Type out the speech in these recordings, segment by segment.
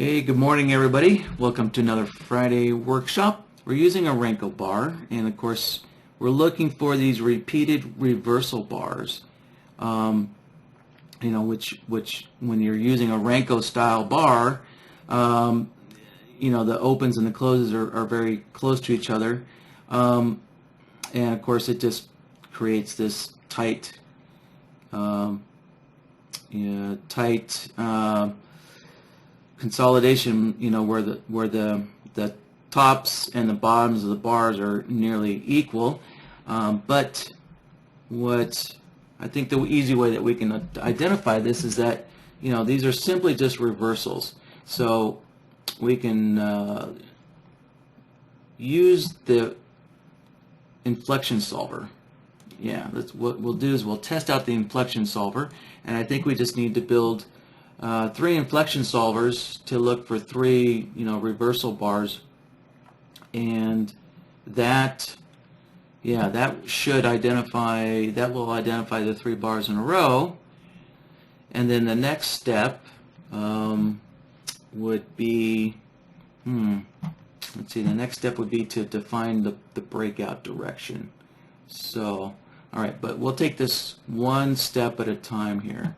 Hey, good morning everybody. Welcome to another Friday workshop. We're using a Renko bar, and of course we're looking for these repeated reversal bars. Which when you're using a Renko style bar, the opens and the closes are very close to each other, and of course it just creates this tight consolidation, where the tops and the bottoms of the bars are nearly equal. But what I think the easy way that we can identify this is that these are simply just reversals. So we can use the inflection solver. Yeah, that's what we'll do is we'll test out the inflection solver, and I think we just need to build 3 inflection solvers to look for 3 reversal bars, and that will identify the 3 bars in a row. And then the next step would be the next step would be to define the breakout direction. So alright, but we'll take this one step at a time here.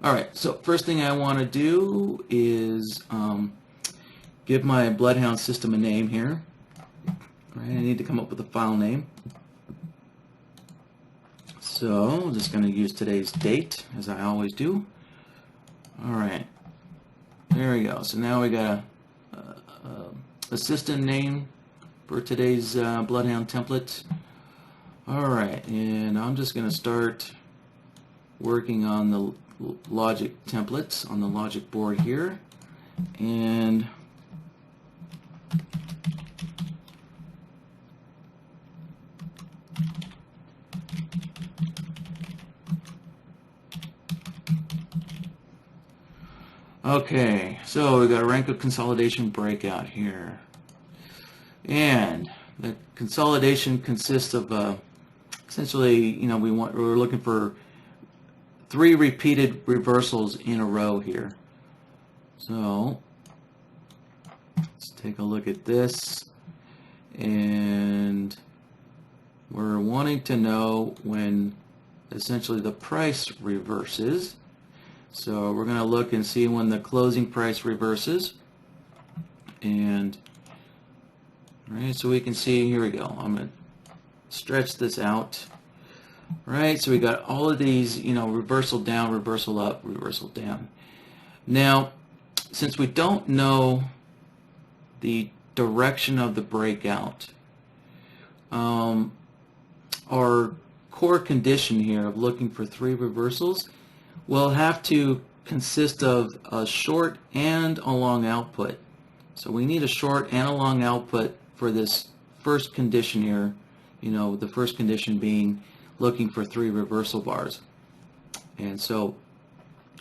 Alright, so first thing I want to do is give my BloodHound system a name here. Alright, I need to come up with a file name. So I'm just going to use today's date, as I always do. Alright, there we go. So now we got a system name for today's BloodHound template. Alright, and I'm just going to start working on the logic templates on the logic board here, and okay, so we got a Renko consolidation breakout here, and the consolidation consists of essentially, we're looking for 3 repeated reversals in a row here. So let's take a look at this, and we're wanting to know when essentially the price reverses. So we're going to look and see when the closing price reverses, and right, so we can see, here we go, I'm going to stretch this out. Right, so we got all of these, reversal down, reversal up, reversal down. Now, since we don't know the direction of the breakout, our core condition here of looking for 3 reversals will have to consist of a short and a long output. So we need a short and a long output for this first condition here, the first condition being looking for 3 reversal bars. And so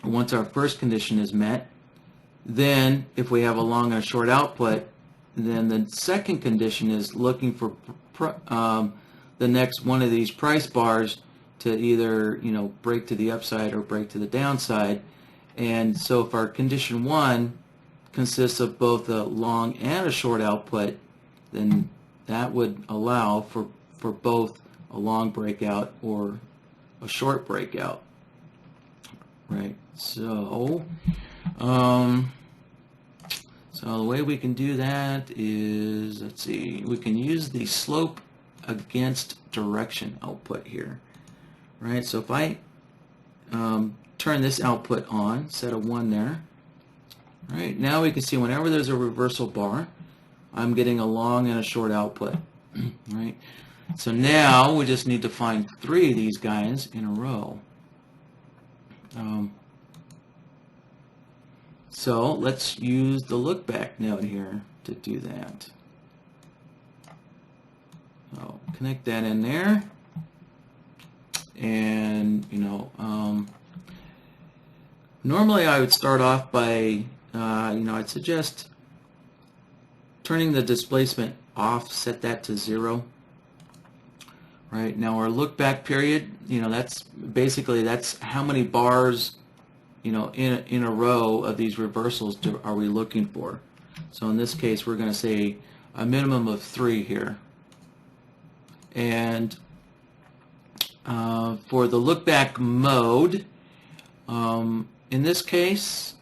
once our first condition is met, then if we have a long and a short output, then the second condition is looking for the next one of these price bars to either break to the upside or break to the downside. And so if our condition 1 consists of both a long and a short output, then that would allow for both a long breakout or a short breakout, right? So the way we can do that is, let's see, we can use the slope against direction output here, right? So if I turn this output on, set a 1 there, right? Now we can see whenever there's a reversal bar, I'm getting a long and a short output, right? So now we just need to find 3 of these guys in a row. So let's use the look back node here to do that. So connect that in there, and normally I would start off by I'd suggest turning the displacement off, set that to 0. Right, now our look back period, that's how many bars in a row of these reversals are we looking for? So in this case, we're going to say a minimum of 3 here. And for the look back mode, in this case,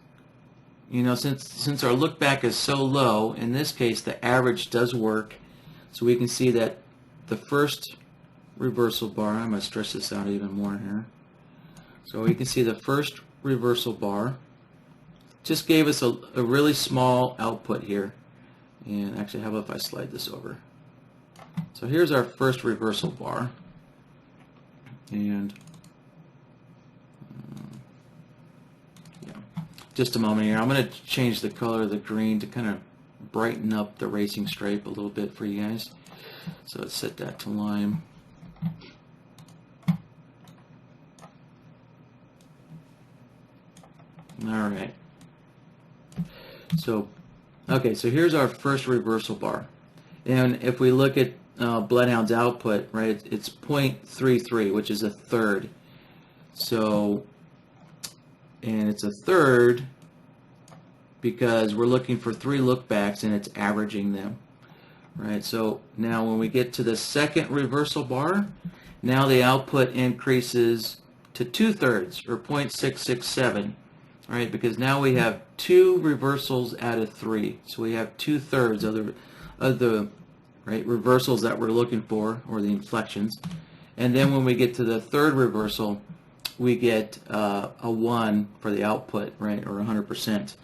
since our look back is so low, in this case the average does work. So we can see that the first reversal bar, I'm going to stretch this out even more here. So we can see the first reversal bar just gave us a really small output here. And actually, how about if I slide this over? So here's our first reversal bar. And just a moment here. I'm going to change the color of the green to kind of brighten up the racing stripe a little bit for you guys. So let's set that to lime. All right. So, okay, so here's our first reversal bar. And if we look at BloodHound's output, right, it's 0.33, which is a third. So, and it's a third because we're looking for 3 lookbacks and it's averaging them, right? So now when we get to the second reversal bar, now the output increases to 2/3 or 0.667, right? Because now we have 2 reversals out of 3, so we have 2/3 of the right reversals that we're looking for, or the inflections. And then when we get to the third reversal, we get a 1 for the output, right, or 100%.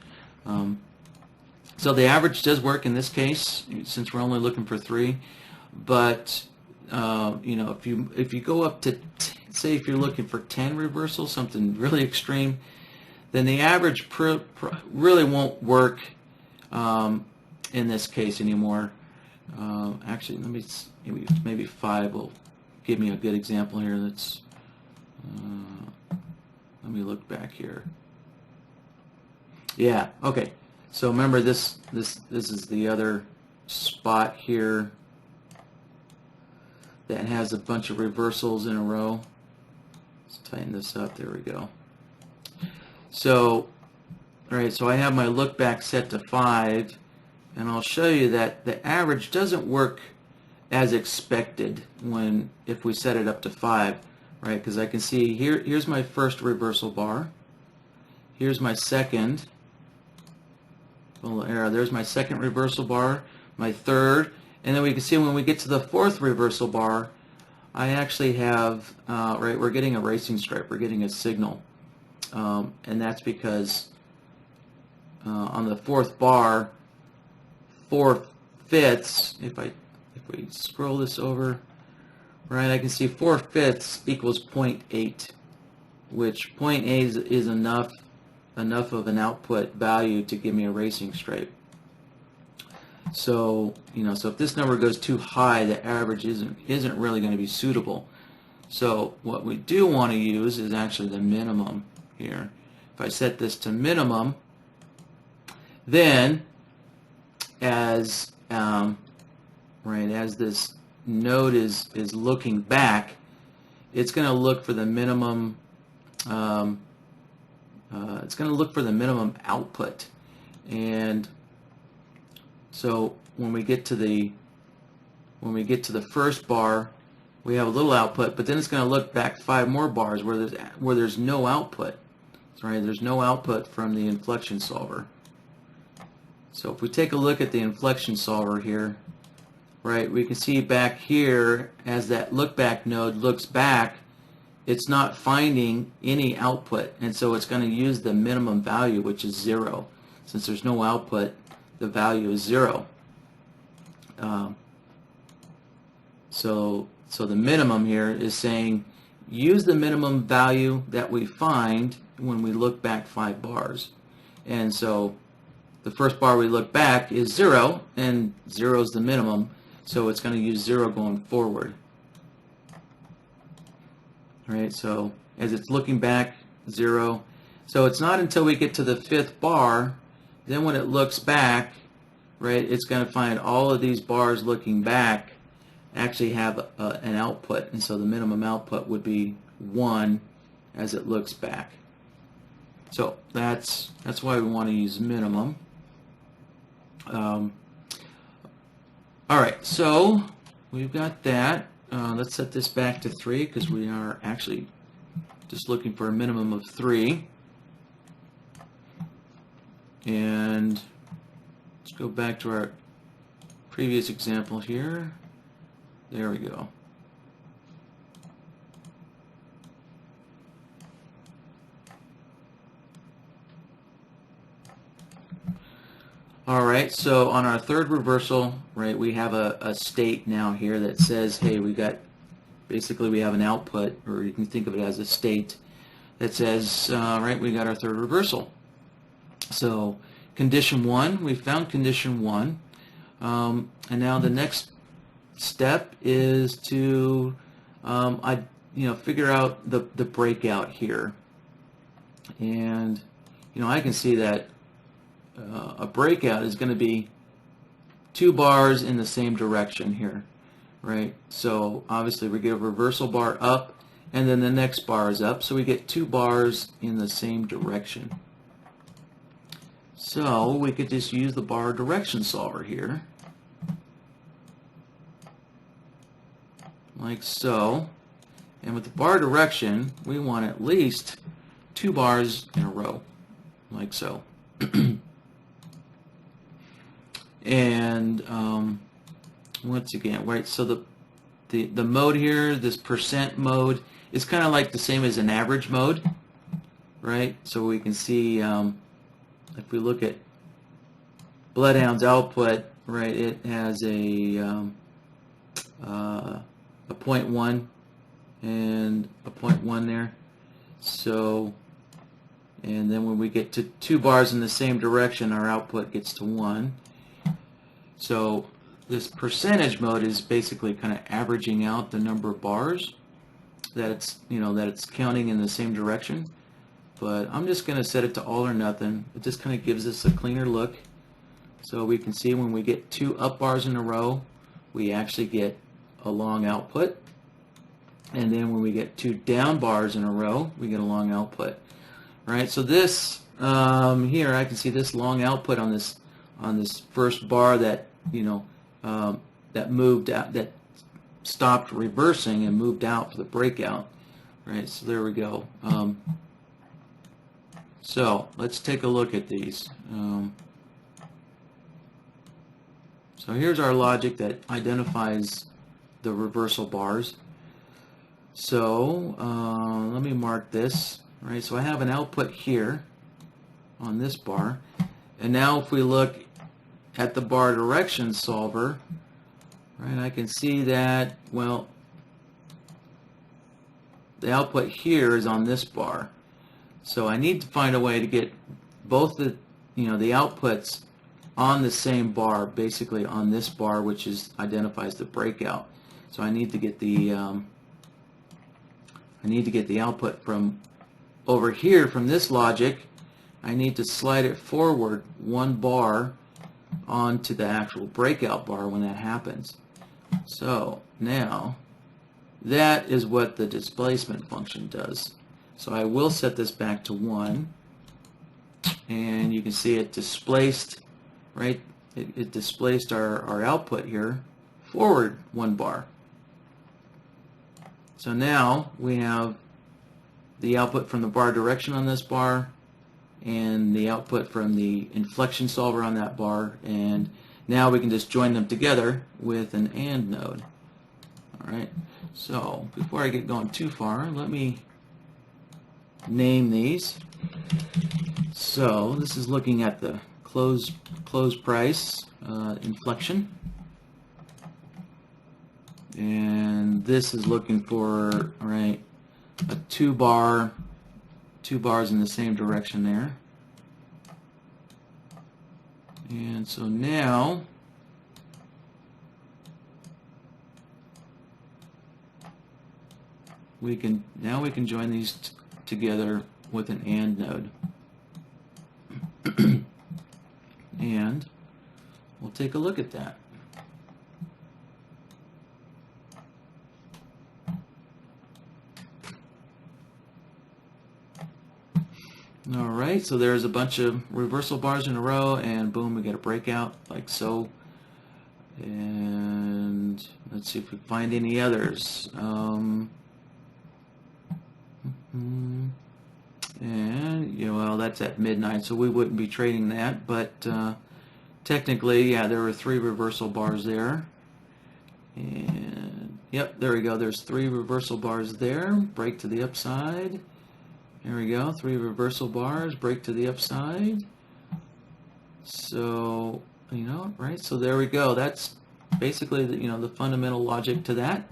So the average does work in this case, since we're only looking for 3. But if you go up to say if you're looking for 10 reversals, something really extreme, then the average really won't work in this case anymore. Actually, maybe 5 will give me a good example here. Let's let me look back here. Yeah, okay. So remember this is the other spot here that has a bunch of reversals in a row. Let's tighten this up. There we go. So, all right, so I have my look back set to 5, and I'll show you that the average doesn't work as expected if we set it up to 5, right? Because I can see here's my first reversal bar. Here's my second. Little arrow. There's my second reversal bar, my third, and then we can see when we get to the fourth reversal bar, I actually have right. We're getting a racing stripe. We're getting a signal, and that's because on the fourth bar, 4/5. If we scroll this over, right, I can see 4/5 equals 0.8, which 0.8 is enough of an output value to give me a racing stripe. So so if this number goes too high, the average isn't really going to be suitable. So what we do want to use is actually the minimum here. If I set this to minimum, then as this node is looking back, it's going to look for the minimum. It's going to look for the minimum output, and so when we get to the first bar, we have a little output, but then it's going to look back 5 more bars where there's no output. Right, there's no output from the inflection solver. So if we take a look at the inflection solver here, right, we can see back here as that look back node looks back, it's not finding any output, and so it's going to use the minimum value, which is 0. Since there's no output, the value is 0. So the minimum here is saying use the minimum value that we find when we look back 5 bars. And so the first bar we look back is 0, and 0 is the minimum, so it's going to use 0 going forward. Right, so as it's looking back, 0. So it's not until we get to the 5th bar, then when it looks back, right, it's going to find all of these bars looking back actually have an output, and so the minimum output would be 1 as it looks back. So that's why we want to use minimum. All right, so we've got that. Let's set this back to 3 because we are actually just looking for a minimum of 3. And let's go back to our previous example here. There we go. All right, so on our third reversal, right, we have a state now here that says, hey, we have an output, or you can think of it as a state that says, right, we got our third reversal. So condition 1, we found condition 1, and now the next step is to figure out the breakout here. And I can see that a breakout is going to be 2 bars in the same direction here, right? So obviously we get a reversal bar up, and then the next bar is up, so we get 2 bars in the same direction. So we could just use the bar direction solver here, like so. And with the bar direction, we want at least 2 bars in a row, like so. And once again, right, so the mode here, this percent mode, is kind of like the same as an average mode, right? So we can see if we look at BloodHound's output, right, it has a 0.1 and a 0.1 there. So, and then when we get to 2 bars in the same direction, our output gets to 1. So this percentage mode is basically kind of averaging out the number of bars that it's counting in the same direction. But I'm just going to set it to all or nothing. It just kind of gives us a cleaner look. So we can see when we get 2 up bars in a row, we actually get a long output. And then when we get 2 down bars in a row, we get a long output. Right? So this here, I can see this long output on this first bar that that moved out, that stopped reversing and moved out for the breakout. Right? So there we go. So let's take a look at these. So here's our logic that identifies the reversal bars. So let me mark this. Right, so I have an output here on this bar, and now if we look at the bar direction solver, right, I can see that, well, the output here is on this bar. So I need to find a way to get both the outputs on the same bar, basically on this bar, which identifies the breakout. So I need to get the output from over here from this logic. I need to slide it forward 1 bar onto the actual breakout bar when that happens. So now that is what the displacement function does. So I will set this back to 1, and you can see it displaced, right? It displaced our output here forward 1 bar. So now we have the output from the bar direction on this bar and the output from the inflection solver on that bar, and now we can just join them together with an AND node. Alright, so before I get going too far, let me name these. So this is looking at the close price inflection, and this is looking for, right, a 2 bars in the same direction there. And so now we can join these together with an AND node. And we'll take a look at that. All right, so there's a bunch of reversal bars in a row, and boom, we get a breakout like so. And let's see if we find any others. And well, that's at midnight, so we wouldn't be trading that. But technically, yeah, there were 3 reversal bars there. And yep, there we go. There's 3 reversal bars there. Break to the upside. There we go. 3 reversal bars. Break to the upside. So right. So there we go. That's basically the fundamental logic to that.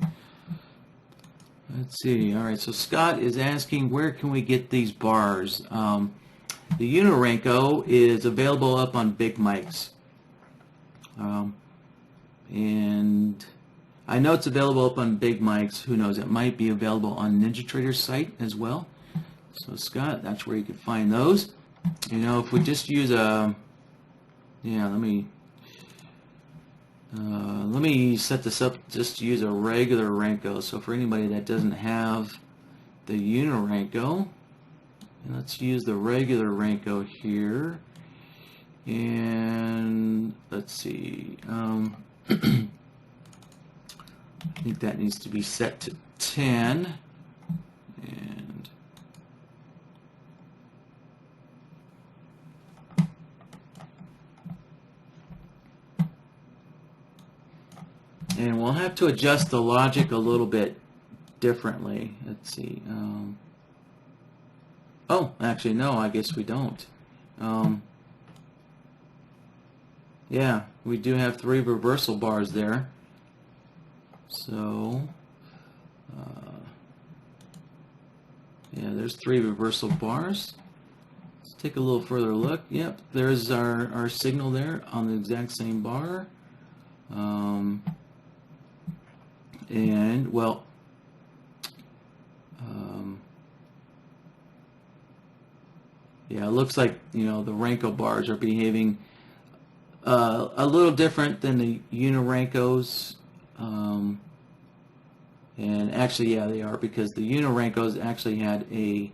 Let's see. All right. So Scott is asking, where can we get these bars? The UniRenko is available up on Big Mike's. And I know it's available up on Big Mike's. Who knows? It might be available on NinjaTrader's site as well. So Scott, that's where you can find those. If we just use a, let me set this up just to use a regular Renko. So for anybody that doesn't have the UniRenko, let's use the regular Renko here. And let's see. I think that needs to be set to 10. And we'll have to adjust the logic a little bit differently. Let's see. Oh, actually, no, I guess we don't. Yeah, we do have 3 reversal bars there. So, yeah, there's 3 reversal bars. Let's take a little further look. Yep, there's our signal there on the exact same bar. And well, yeah, it looks like the Renko bars are behaving a little different than the UniRenkos, and actually, yeah, they are, because the UniRenkos actually had a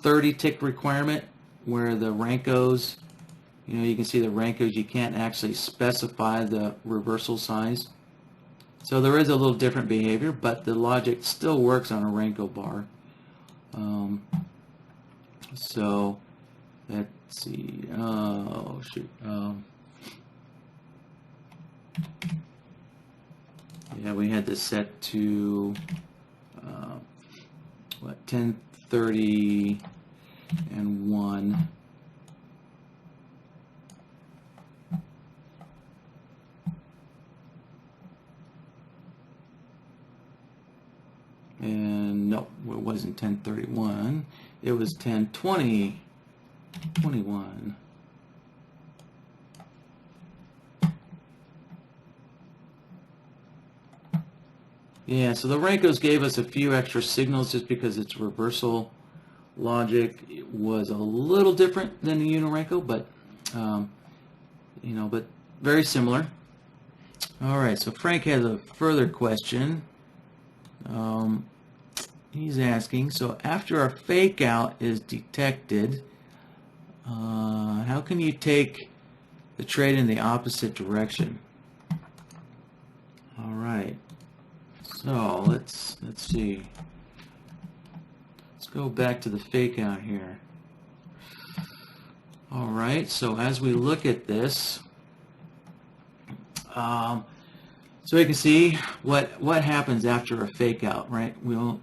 30 tick requirement, where the Renkos, you can see the Renkos, you can't actually specify the reversal size. So there is a little different behavior, but the logic still works on a Renko bar. So let's see. Oh shoot. Yeah, we had this set to what, 10:30 and 1. And no, it wasn't 10:31. It was 10:20, 21. Yeah, so the Renkos gave us a few extra signals just because its reversal logic was a little different than the UniRenko, but but very similar. All right, so Frank has a further question. He's asking, so after a fake out is detected, how can you take the trade in the opposite direction? All right, so let's see. Let's go back to the fake out here. All right, so as we look at this, so you can see what happens after a fake out, right?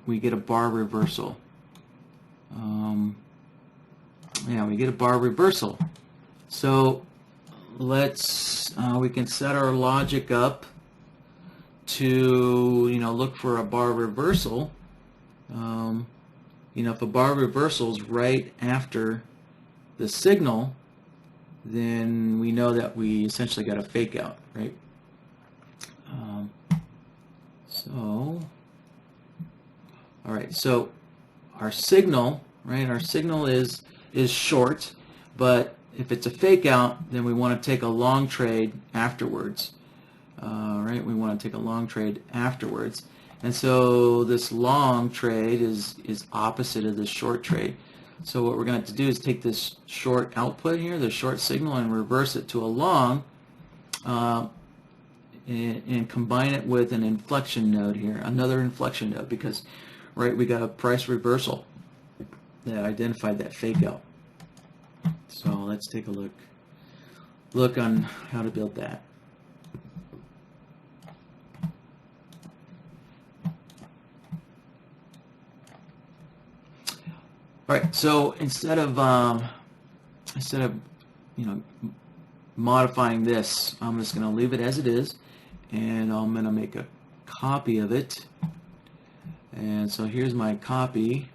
We get a bar reversal. Yeah, we get a bar reversal. So let's we can set our logic up to look for a bar reversal. If a bar reversal is right after the signal, then we know that we essentially got a fake out, right? All right, so our signal, right? Our signal is short, but if it's a fake out, then we want to take a long trade afterwards. Right? We want to take a long trade afterwards, and so this long trade is opposite of this short trade. So what we're going to have to do is take this short output here, the short signal, and reverse it to a long, and combine it with an inflection node here, another inflection node, because right, we got a price reversal that identified that fake out. So let's take a look on how to build that. All right, so instead of modifying this, I'm just going to leave it as it is, and I'm going to make a copy of it. And so here's my copy.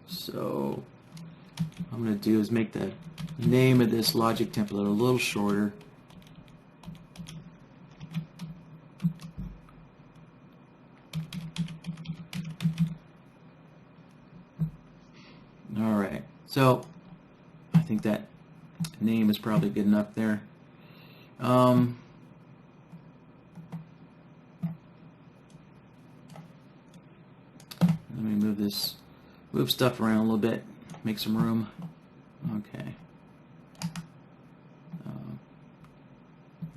So what I'm going to do is make the name of this logic template a little shorter. All right, so I think that name is probably good enough there. Let me move stuff around a little bit, make some room. Okay.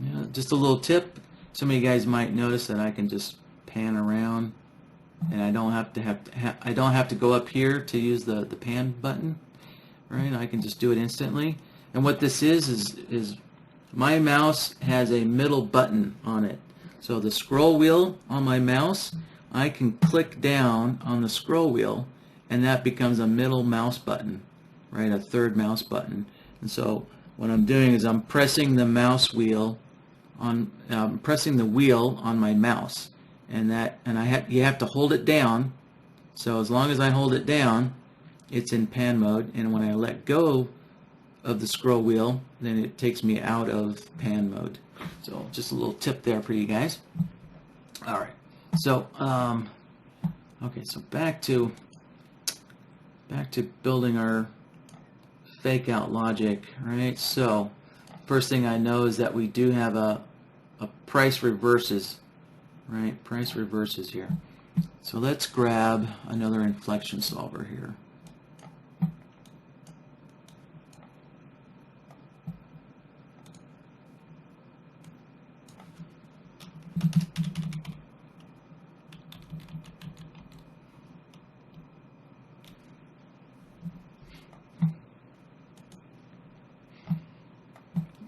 Yeah, just a little tip. Some of you guys might notice that I can just pan around, and I don't have to go up here to use the pan button, right? I can just do it instantly. And what this is my mouse has a middle button on it. So the scroll wheel on my mouse, I can click down on the scroll wheel, and that becomes a middle mouse button, right? A third mouse button. And so what I'm doing is I'm pressing the mouse wheel on, pressing the wheel on my mouse, and you have to hold it down. So as long as I hold it down, it's in pan mode, and when I let go of the scroll wheel, then it takes me out of pan mode. So just a little tip there for you guys. All right. So okay. So back to building our fake out logic. Right. So first thing I know is that we do have a price reverses. Right. Price reverses here. So let's grab another inflection solver here.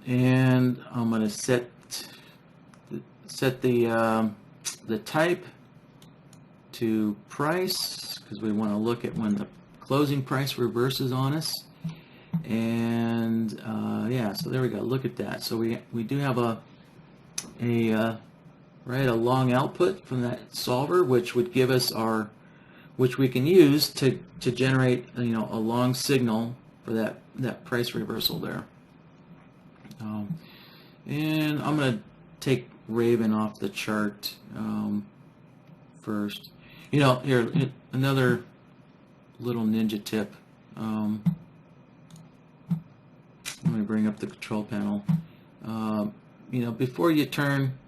And I'm going to set the type to price, because we want to look at when the closing price reverses on us. And yeah, so there we go. Look at that. So we do have a long output from that solver, which would give us which we can use to generate a long signal for that price reversal there. And I'm going to take Raven off the chart first. Here, another little ninja tip. Let me bring up the control panel. Before you turn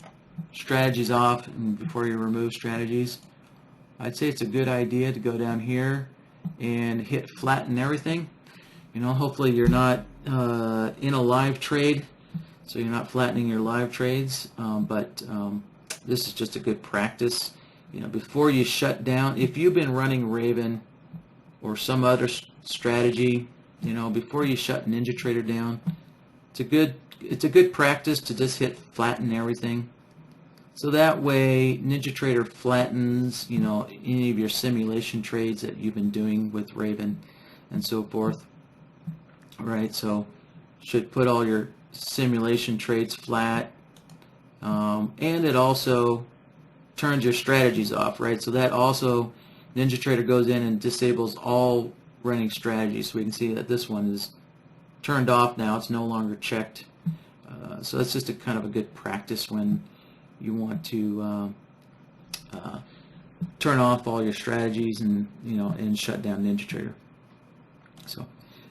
strategies off and before you remove strategies, I'd say it's a good idea to go down here and hit flatten everything. Hopefully you're not in a live trade, so you're not flattening your live trades, but this is just a good practice. Before you shut down, if you've been running Raven or some other strategy, before you shut NinjaTrader down, it's a good practice to just hit flatten everything. So that way NinjaTrader flattens, any of your simulation trades that you've been doing with Raven and so forth. Right, so should put all your simulation trades flat, and it also turns your strategies off, right? So that also, NinjaTrader goes in and disables all running strategies. So we can see that this one is turned off now. It's no longer checked. So that's just a kind of a good practice when you want to turn off all your strategies and and shut down NinjaTrader. So.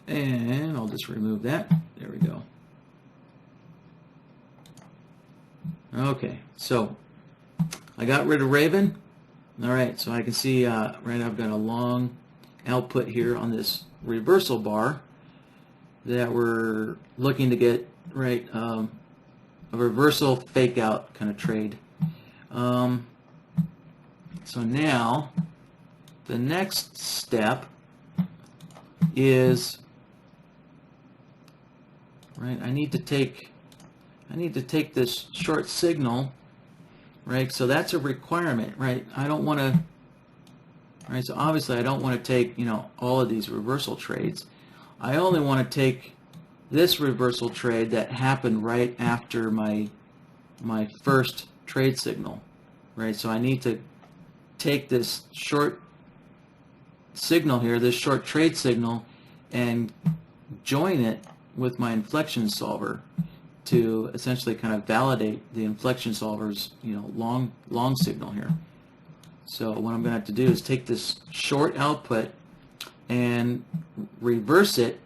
And I'll just remove that. There we go. Okay, so I got rid of Raven. All right, so I can see right, I've got a long output here on this reversal bar that we're looking to get, right, a reversal fake out kind of trade. So now the next step is, right, I need to take this short signal, right? So that's a requirement, right? I don't want to, right? So obviously I don't want to take, you know, all of these reversal trades. I only want to take this reversal trade that happened right after my first trade signal, right? So I need to take this short signal here, this short trade signal, and join it with my inflection solver to essentially kind of validate the inflection solver's, you know, long signal here. So what I'm going to have to do is take this short output and reverse it,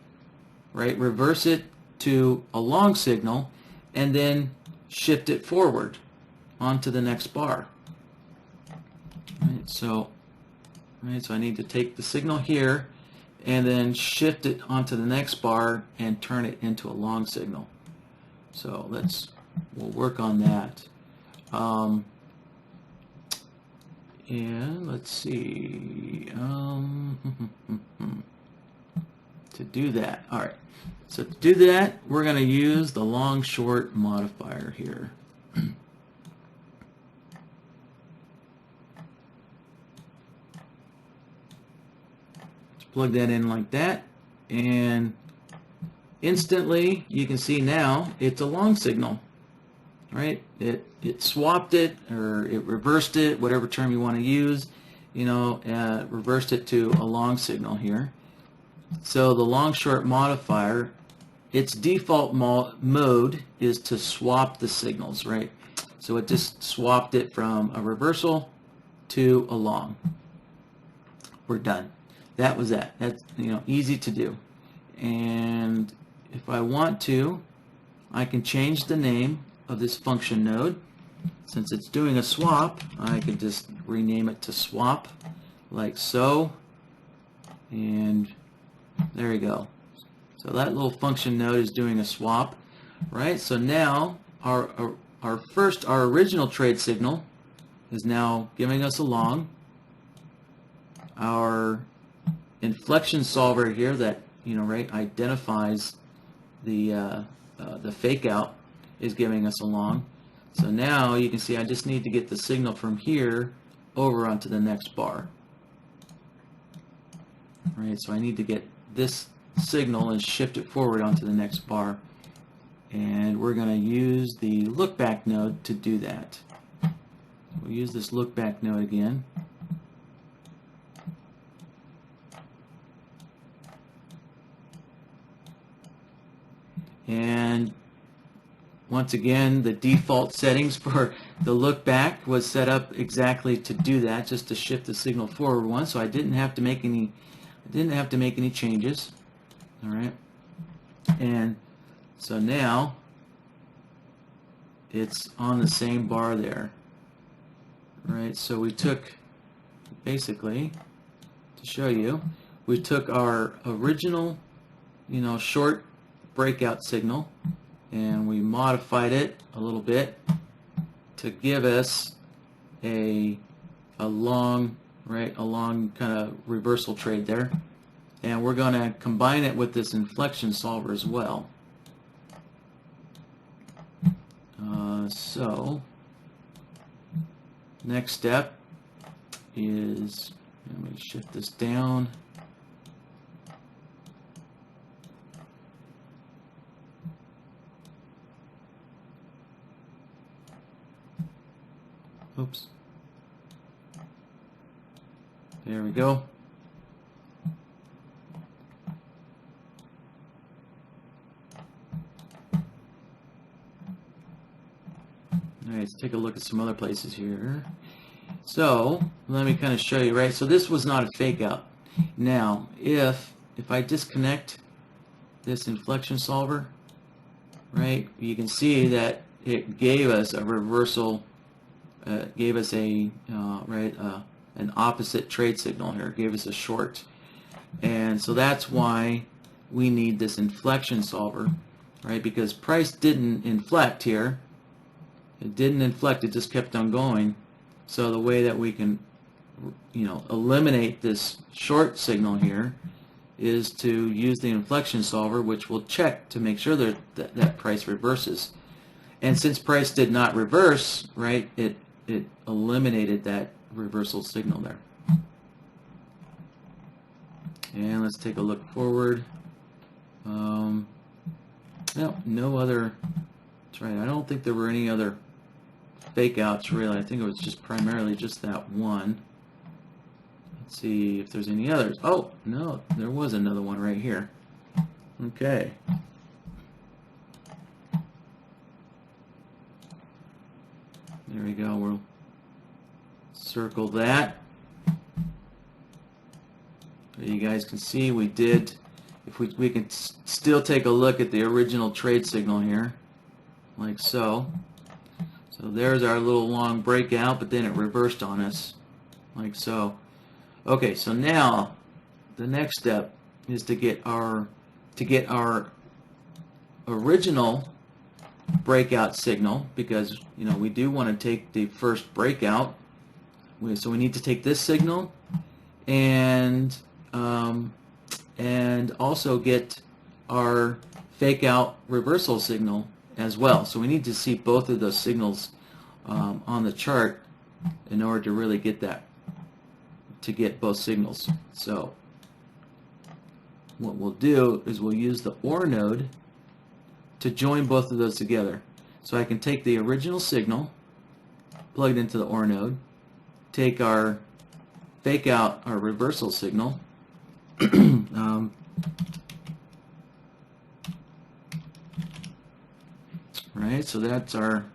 right? Reverse it to a long signal, and then shift it forward onto the next bar. Right, so I need to take the signal here and then shift it onto the next bar and turn it into a long signal. So we'll work on that. And let's see, to do that, all right. So to do that, we're going to use the long-short modifier here. Plug that in like that, and instantly you can see now it's a long signal, right? It swapped it, or it reversed it, whatever term you want to use, you know, reversed it to a long signal here. So the long short modifier, its default mode is to swap the signals, right? So it just swapped it from a reversal to a long. We're done. That was that. That's, you know, easy to do. And if I want to, I can change the name of this function node. Since it's doing a swap, I can just rename it to swap, like so. And there you go. So that little function node is doing a swap, right? So now our original trade signal is now giving us a long. Our inflection solver here that, you know, right, identifies the fake out is giving us a long. So now you can see I just need to get the signal from here over onto the next bar. All right, so I need to get this signal and shift it forward onto the next bar. And we're going to use the look back node to do that. We'll use this look back node again. And once again, the default settings for the look back was set up exactly to do that, just to shift the signal forward one. So I didn't have to make any changes. All right. And so now it's on the same bar there. Right. So we took, basically, to show you, we took our original, you know, short breakout signal, and we modified it a little bit to give us a long, right, a long kind of reversal trade there. And we're going to combine it with this inflection solver as well. So next step is, let me shift this down. Oops. There we go. All right, let's take a look at some other places here. So let me kind of show you, right? So this was not a fake out. Now, if I disconnect this inflection solver, right, you can see that it gave us a reversal. Gave us a an opposite trade signal here. It gave us a short. And so that's why we need this inflection solver, right? Because price didn't inflect here. It didn't inflect, it just kept on going. So the way that we can, eliminate this short signal here is to use the inflection solver, which will check to make sure that price reverses. And since price did not reverse, right, it eliminated that reversal signal there. And let's take a look forward. No other, that's right, I don't think there were any other fake outs really. I think it was just primarily just that one. Let's see if there's any others. Oh, no, there was another one right here. Okay. There we go. We'll circle that. So you guys can see we did, if we can still take a look at the original trade signal here, like so. So there's our little long breakout, but then it reversed on us, like so. Okay, so now the next step is to get our original breakout signal, because we do want to take the first breakout. So we need to take this signal and also get our fake out reversal signal as well. So we need to see both of those signals on the chart in order to really get that, to get both signals. So what we'll do is we'll use the OR node to join both of those together. So I can take the original signal, plug it into the OR node, take our fake out, our reversal signal, right, so that's our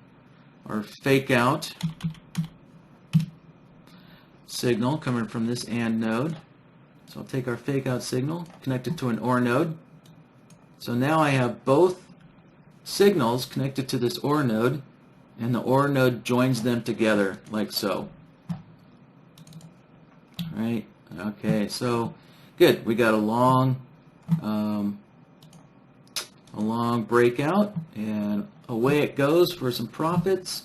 fake out signal coming from this AND node. So I'll take our fake out signal, connect it to an OR node. So now I have both signals connected to this OR node, and the OR node joins them together like so. Right? Okay, so good. We got a long breakout, and away it goes for some profits.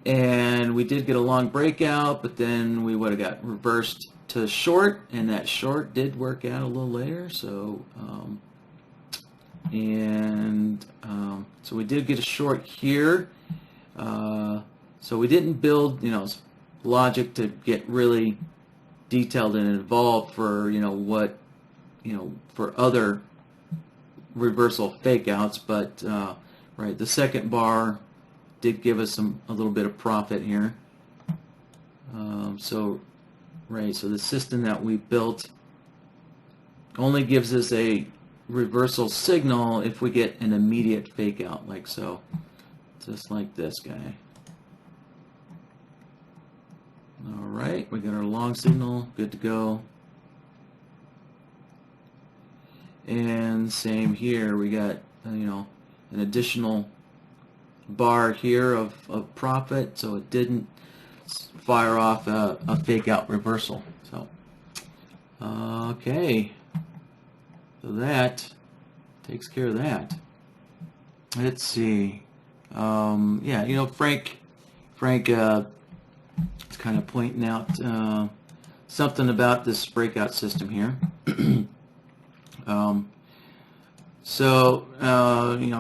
And we did get a long breakout, but then we would have got reversed to short, and that short did work out a little later. So so we did get a short here. So we didn't build logic to get really detailed and involved for for other reversal fake outs, but right, the second bar did give us a little bit of profit here. So the system that we built only gives us a reversal signal if we get an immediate fake out, like so, just like this guy. All right, we got our long signal, good to go. And same here, we got an additional bar here of profit, so it didn't fire off a fake out reversal. So okay, so that takes care of that. Let's see. Yeah, Frank is kind of pointing out something about this breakout system here.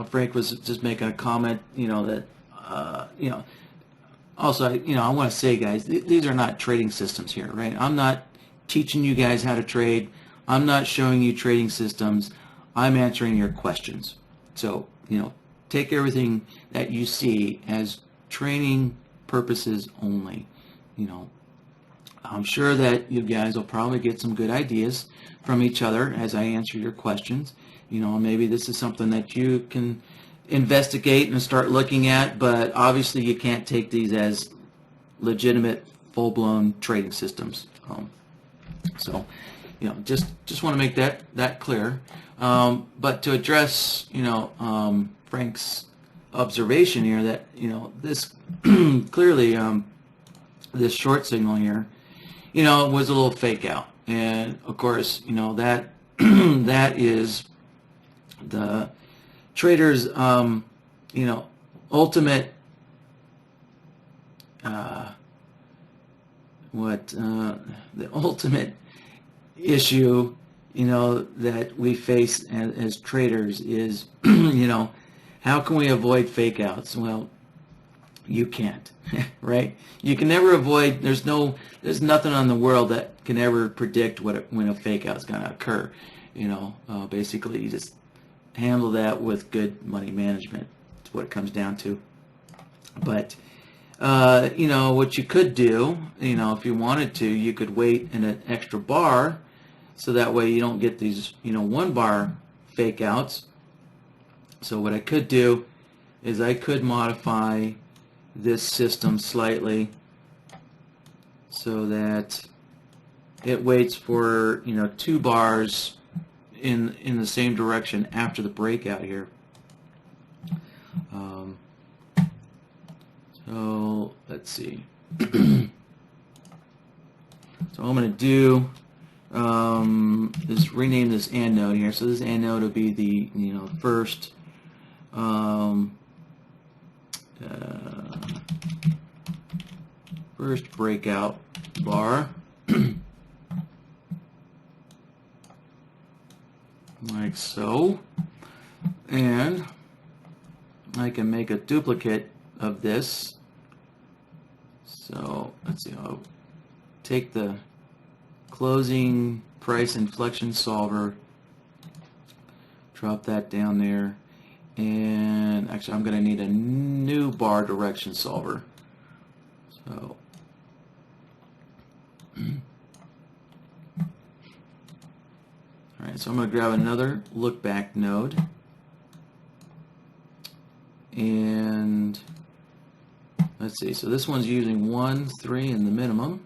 Frank was just making a comment, that, also, I want to say, guys, these are not trading systems here, right? I'm not teaching you guys how to trade. I'm not showing you trading systems. I'm answering your questions. So, take everything that you see as training purposes only. I'm sure that you guys will probably get some good ideas from each other as I answer your questions. Maybe this is something that you can investigate and start looking at, but obviously you can't take these as legitimate, full-blown trading systems. Just want to make that clear. But to address, Frank's observation here that, this clearly, this short signal here, you know, it was a little fake out. And of course, you know, that that is the trader's, you know, ultimate, the ultimate issue, you know, that we face as traders is, you know, how can we avoid fake outs? Well, you can't, right? You can never avoid, there's nothing on the world that can ever predict when a fake out is going to occur. You know, basically you just handle that with good money management. That's what it comes down to. But, you know, what you could do, you know, if you wanted to, you could wait in an extra bar so that way you don't get these, you know, 1 bar fake outs. So what I could do is I could modify this system slightly so that it waits for, you know, 2 bars in the same direction after the breakout here. So let's see. So I'm going to do is rename this AND node here. So this AND node will be the, you know, first first breakout bar, like so, and I can make a duplicate of this. So let's see, I'll take the closing price inflection solver, drop that down there, and actually I'm going to need a new bar direction solver. So alright, so I'm going to grab another look back node, and let's see, so this one's using 1, 3 in the minimum.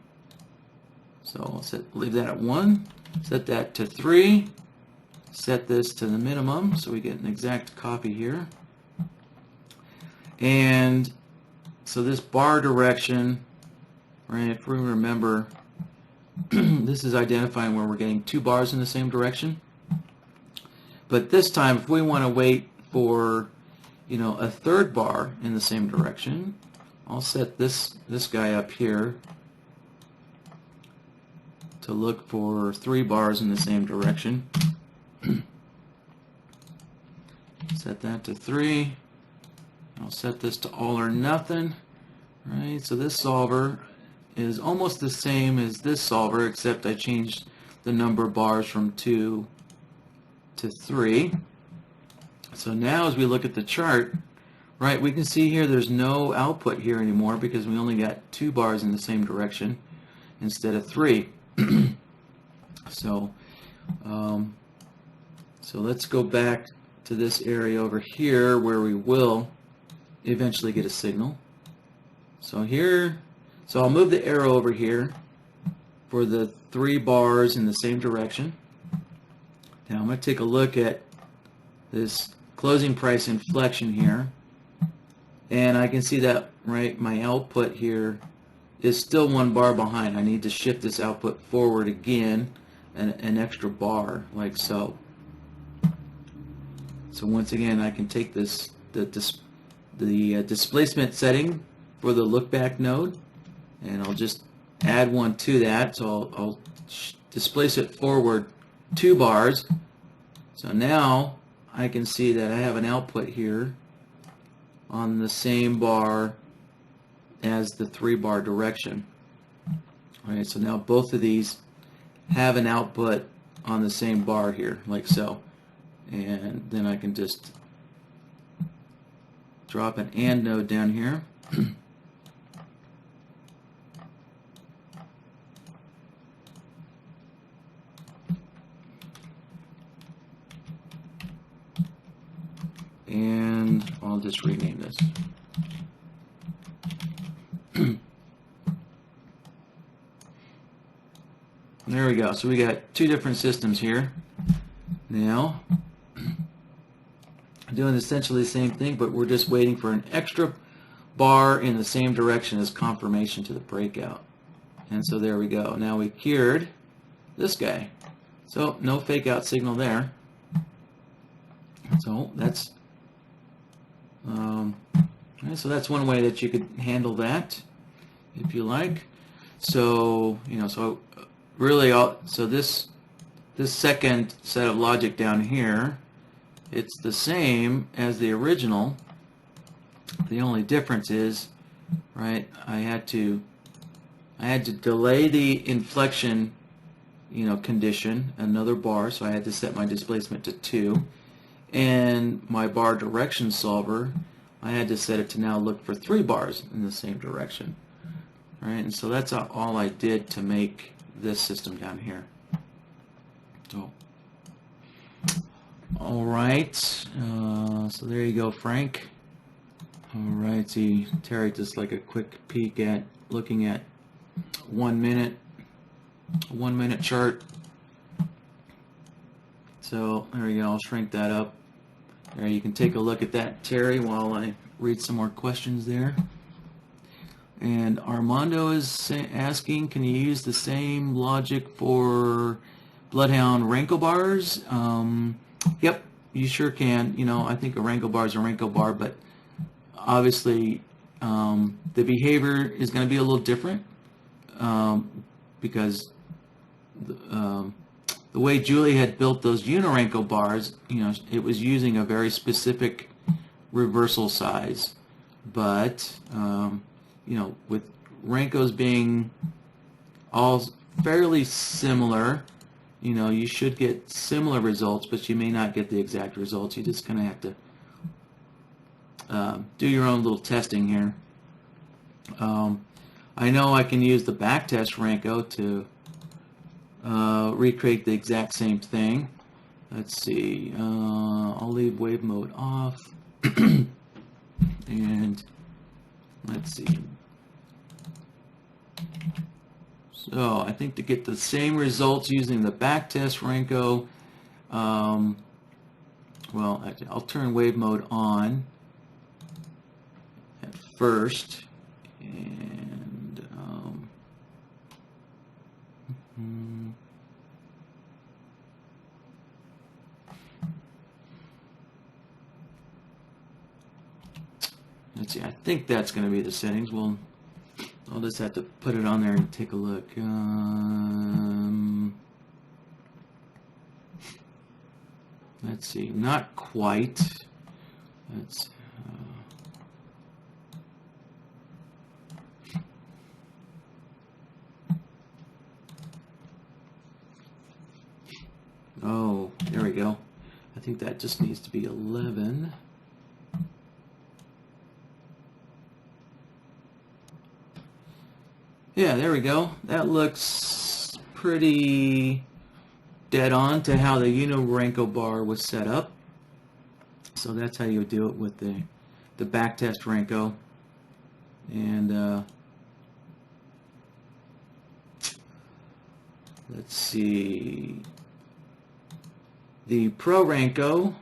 So I'll leave that at 1, set that to 3, set this to the minimum so we get an exact copy here. And so this bar direction, right, if we remember, this is identifying where we're getting 2 bars in the same direction. But this time, if we want to wait for, you know, a 3rd bar in the same direction, I'll set this guy up here to look for 3 bars in the same direction. Set that to 3. I'll set this to all or nothing. Right, so this solver is almost the same as this solver, except I changed the number of bars from 2 to 3. So now as we look at the chart, right, we can see here there's no output here anymore because we only got 2 bars in the same direction instead of 3. So let's go back to this area over here where we will eventually get a signal. So here, so I'll move the arrow over here for the 3 bars in the same direction. Now I'm going to take a look at this closing price inflection here, and I can see that, right, my output here is still 1 bar behind. I need to shift this output forward again an extra bar, like so. So once again, I can take this the displacement setting for the look back node, and I'll just add 1 to that. So I'll displace it forward 2 bars. So now I can see that I have an output here on the same bar as the 3 bar direction. Alright, so now both of these have an output on the same bar here, like so. And then I can just drop an AND node down here. And I'll just rename this. There we go. So we got 2 different systems here. Now, doing essentially the same thing, but we're just waiting for an extra bar in the same direction as confirmation to the breakout. And so there we go. Now we cured this guy. So no fake out signal there. So that's so that's one way that you could handle that, if you like. So so really, so this second set of logic down here, it's the same as the original. The only difference is, right, I had to delay the inflection, condition another bar, so I had to set my displacement to 2, and my bar direction solver, I had to set it to now look for 3 bars in the same direction, right? And so that's all I did to make this system down here. So, all right, so there you go, Frank. All right, see, Terry just like a quick peek at looking at 1 minute chart. So there you go, I'll shrink that up. There, you can take a look at that, Terry, while I read some more questions there. And Armando is asking, can you use the same logic for BloodHound Renko bars? Yep, you sure can. I think a Renko bar is a Renko bar, but obviously the behavior is going to be a little different because the way Julie had built those UniRenko bars, it was using a very specific reversal size. But, with Renkos being all fairly similar, you should get similar results, but you may not get the exact results. You just kind of have to do your own little testing here. I know I can use the backtest Renko to recreate the exact same thing. Let's see, I'll leave wave mode off and let's see. So I think to get the same results using the backtest Renko, well, actually, I'll turn wave mode on at first, and let's see, I think that's going to be the settings. Well, I'll just have to put it on there and take a look. Let's see, not quite. Let's oh, there we go. I think that just needs to be 11. Yeah, there we go. That looks pretty dead on to how the UniRenko bar was set up. So that's how you would do it with the backtest Renko. And let's see, the ProRenko.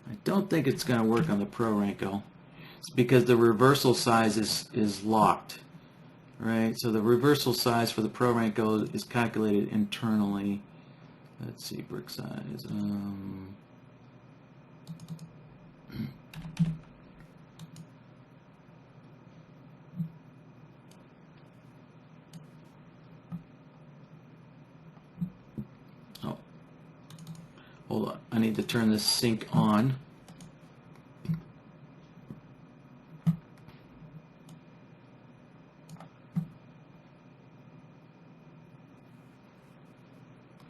I don't think it's going to work on the ProRenko. It's because the reversal size is locked, right? So the reversal size for the ProRenko is calculated internally. Let's see, brick size. Oh, hold on. I need to turn this sync on.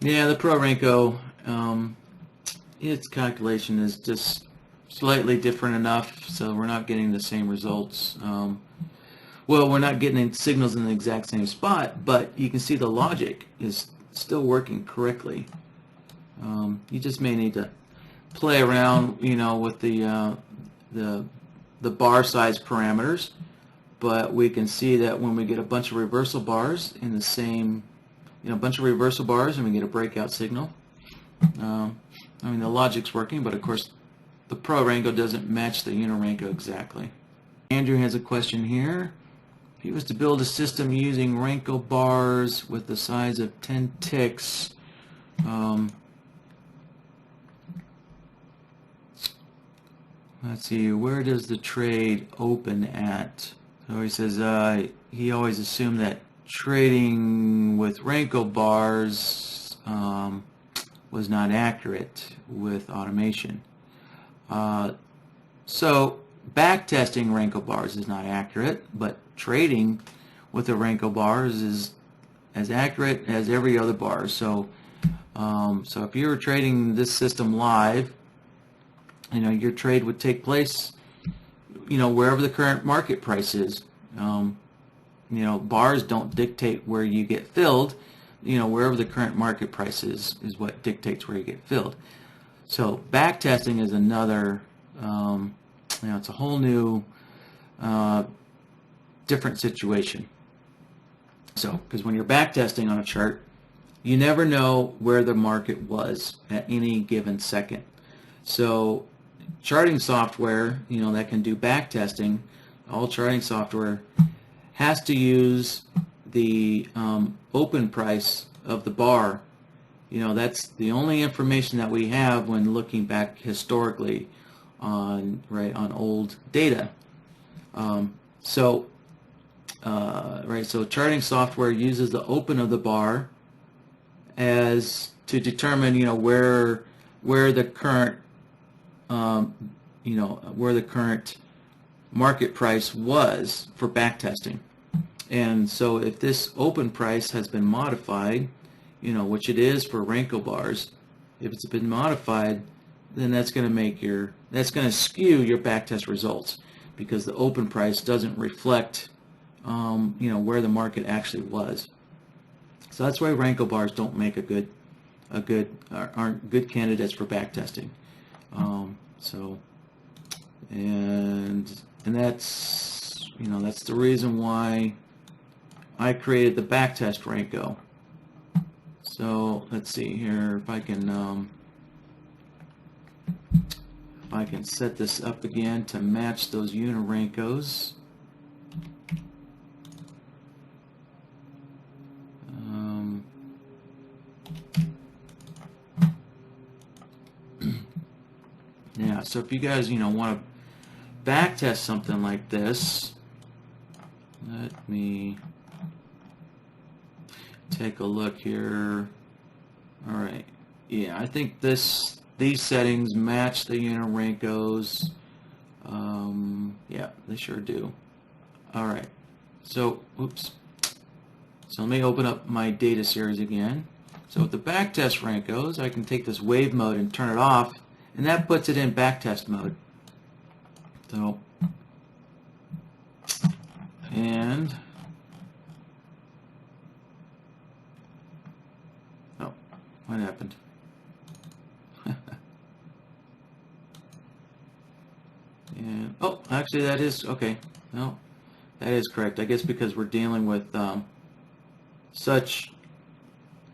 Yeah, the ProRenko, its calculation is just slightly different enough, so we're not getting the same results. Well, we're not getting signals in the exact same spot, but you can see the logic is still working correctly. You just may need to play around, with the bar size parameters, but we can see that when we get a bunch of reversal bars in the same, a bunch of reversal bars, and we get a breakout signal. I mean, the logic's working, but of course the ProRenko doesn't match the UniRenko exactly. Andrew has a question here. If he was to build a system using Renko bars with the size of 10 ticks, let's see, where does the trade open at? So he says he always assumed that trading with Renko bars was not accurate with automation. So backtesting Renko bars is not accurate, but trading with the Renko bars is as accurate as every other bar. So, so if you were trading this system live, your trade would take place, wherever the current market price is. Bars don't dictate where you get filled. Wherever the current market price is what dictates where you get filled. So backtesting is another, it's a whole new, different situation. So, because when you're backtesting on a chart, you never know where the market was at any given second. So, charting software, that can do backtesting, all charting software has to use the open price of the bar. That's the only information that we have when looking back historically on old data. So charting software uses the open of the bar as to determine where the current where the current market price was for backtesting. And so if this open price has been modified, which it is for Renko bars, if it's been modified, then that's going to skew your backtest results, because the open price doesn't reflect where the market actually was. So that's why Renko bars don't make aren't good candidates for backtesting. And that's the reason why I created the backtest Renko. So let's see here if I can set this up again to match those UniRenkos. Yeah, so if you guys want to backtest something like this, let me take a look here. All right, yeah, I think these settings match the UniRenkos. Yeah, they sure do. All right, so oops. So let me open up my data series again. So with the backtest Renkos, I can take this wave mode and turn it off, and that puts it in backtest mode. So, and oh, what happened? And oh, actually that is okay. No, that is correct. I guess because we're dealing with such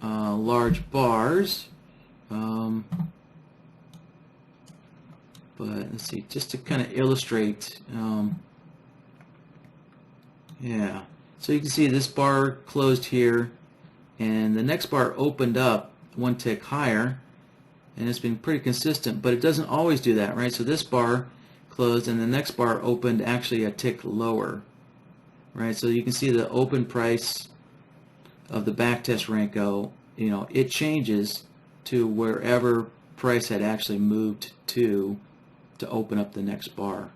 large bars. But let's see, just to kind of illustrate, yeah. So you can see this bar closed here, and the next bar opened up one tick higher, and it's been pretty consistent, but it doesn't always do that, right? So this bar closed, and the next bar opened actually a tick lower, right? So you can see the open price of the backtest Renko, it changes to wherever price had actually moved to open up the next bar.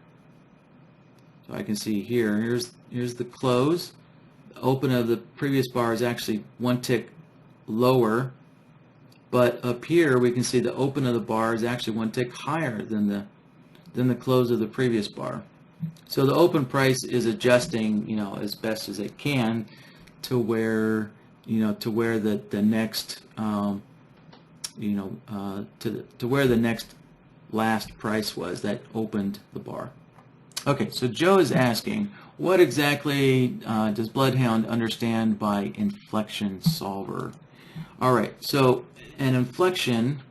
So I can see here's the close. The open of the previous bar is actually one tick lower, but up here we can see the open of the bar is actually one tick higher than the close of the previous bar. So the open price is adjusting, as best as it can to where the next to where the next last price was that opened the bar. Okay, so Joe is asking, what exactly does BloodHound understand by inflection solver? All right, so an inflection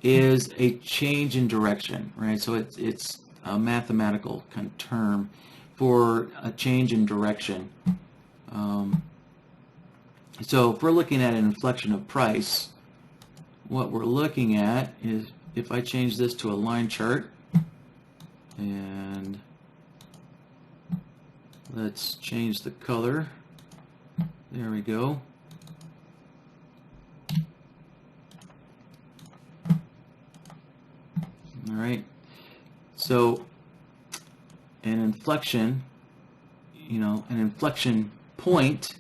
is a change in direction, right? So it's a mathematical kind of term for a change in direction. So if we're looking at an inflection of price, what we're looking at is, if I change this to a line chart, and let's change the color. There we go. All right. So an inflection, an inflection point,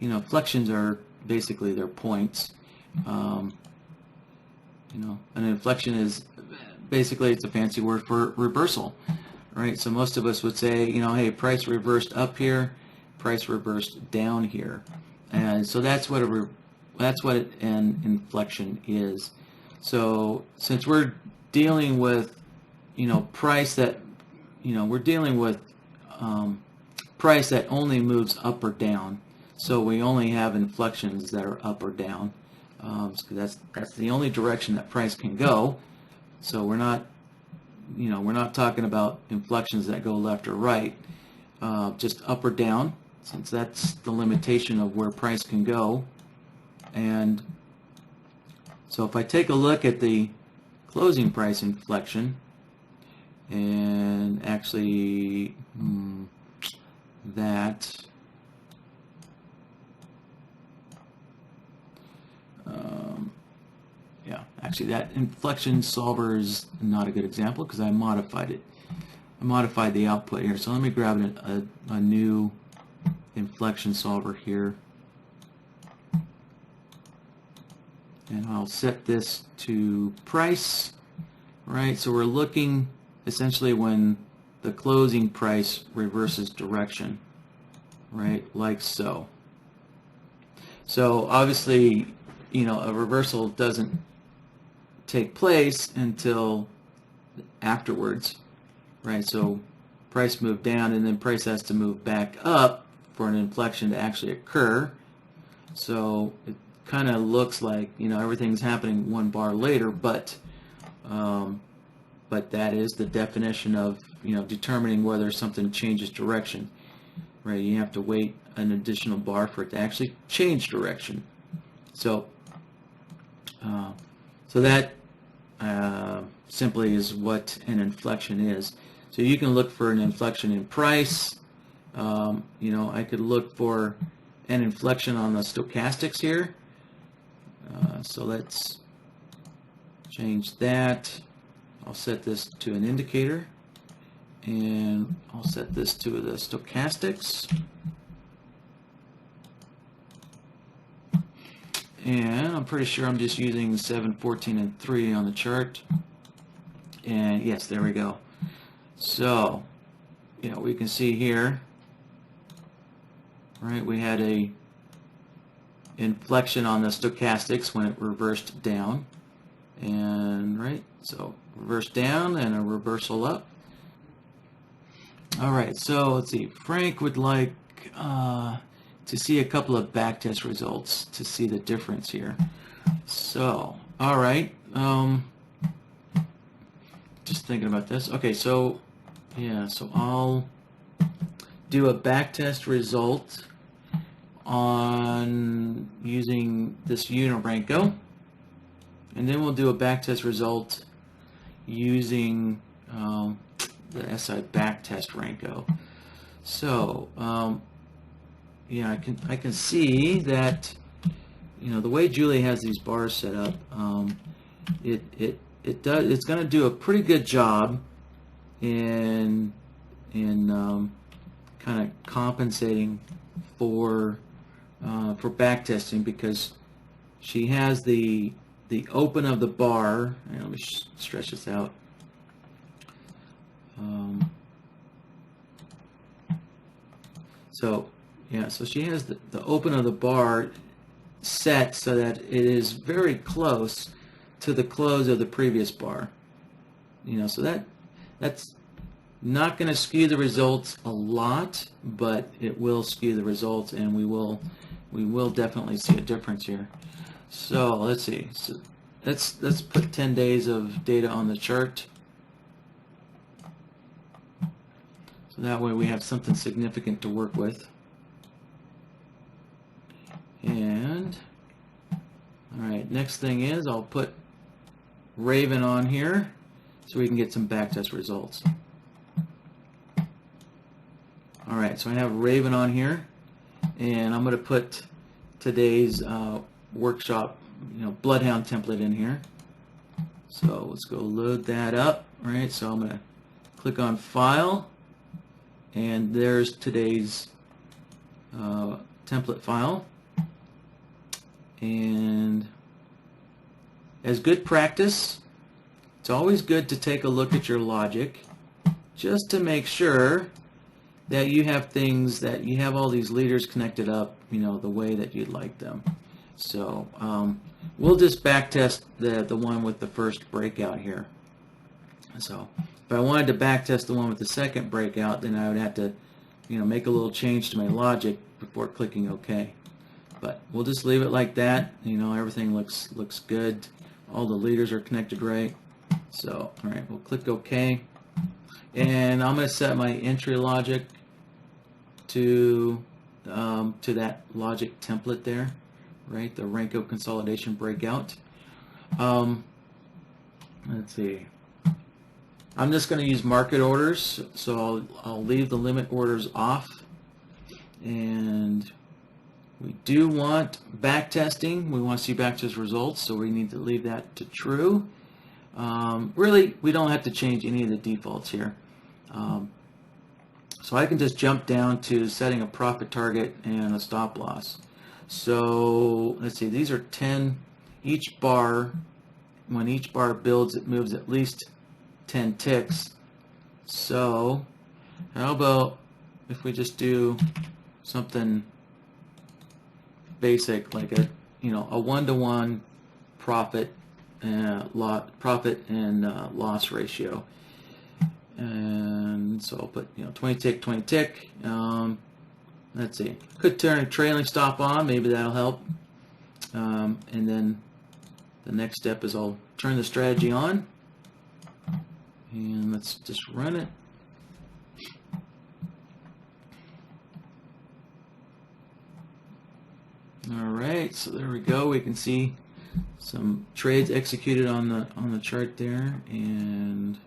inflections are basically their points. An inflection is basically, it's a fancy word for reversal, right? So most of us would say, hey, price reversed up here, price reversed down here, and so that's what an inflection is. So since we're dealing with, price that, we're dealing with price that only moves up or down. So we only have inflections that are up or down. So that's the only direction that price can go. So we're not talking about inflections that go left or right, just up or down, since that's the limitation of where price can go. And so if I take a look at the closing price inflection, and actually that inflection solver is not a good example because I modified it. I modified the output here. So let me grab a new inflection solver here, and I'll set this to price. Right, so we're looking essentially when the closing price reverses direction, right, like so. So obviously, a reversal doesn't take place until afterwards, right? So price moved down, and then price has to move back up for an inflection to actually occur. So it kind of looks like, everything's happening one bar later, but that is the definition of, determining whether something changes direction, right? You have to wait an additional bar for it to actually change direction. So that simply is what an inflection is. So you can look for an inflection in price. I could look for an inflection on the stochastics here. So let's change that. I'll set this to an indicator, and I'll set this to the stochastics. And I'm pretty sure I'm just using 7, 14, and 3 on the chart. And yes, there we go. So, we can see here, right, we had a inflection on the stochastics when it reversed down. And, right, so reverse down and a reversal up. All right, so let's see. Frank would like to see a couple of backtest results to see the difference here. So, all right, just thinking about this. Okay, so yeah, so I'll do a backtest result on using this UniRenko, and then we'll do a backtest result using the SiBacktestRenko. So yeah, I can see that the way Julie has these bars set up, it's going to do a pretty good job in kind of compensating for backtesting, because she has the open of the bar. Let me stretch this out. So yeah, so she has the open of the bar set so that it is very close to the close of the previous bar. So that's not going to skew the results a lot, but it will skew the results, and we will definitely see a difference here. So let's see. So let's put 10 days of data on the chart. So that way we have something significant to work with. And alright, next thing is I'll put Raven on here so we can get some backtest results. Alright, so I have Raven on here, and I'm going to put today's workshop, BloodHound template in here. So let's go load that up. Alright, so I'm going to click on File, and there's today's template file. And as good practice, it's always good to take a look at your logic just to make sure that you have things, that you have all these leaders connected up, the way that you'd like them. So we'll just backtest the one with the first breakout here. So if I wanted to backtest the one with the second breakout, then I would have to make a little change to my logic before clicking OK. But we'll just leave it like that. Everything looks good. All the leaders are connected right. So, all right, we'll click OK. And I'm going to set my entry logic to that logic template there, right? The Renko consolidation breakout. Let's see. I'm just going to use market orders, so I'll leave the limit orders off. And we do want backtesting. We want to see backtest results, so we need to leave that to true. Really, we don't have to change any of the defaults here. So I can just jump down to setting a profit target and a stop loss. So let's see, these are 10 each bar. When each bar builds, it moves at least 10 ticks. So how about if we just do something basic, like a 1-to-1 profit and loss ratio. And so I'll put 20 tick, 20 tick. Let's see, could turn a trailing stop on, maybe that'll help. And then the next step is I'll turn the strategy on, and let's just run it. Alright, so there we go. We can see some trades executed on the chart there, and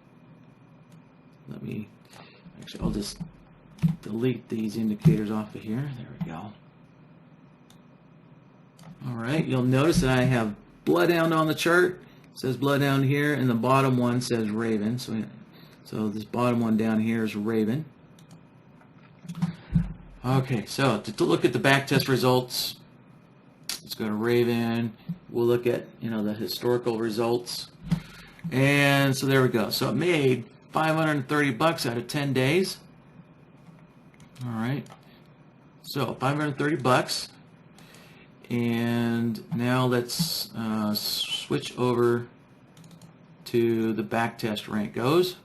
I'll just delete these indicators off of here. There we go. Alright, you'll notice that I have BloodHound on the chart. It says BloodHound here, and the bottom one says Raven. So this bottom one down here is Raven. Okay, so to look at the backtest results, let's go to Raven. We'll look at the historical results, and so there we go. So it made $530 out of 10 days. All right, so $530, and now let's switch over to the backtest Renkos.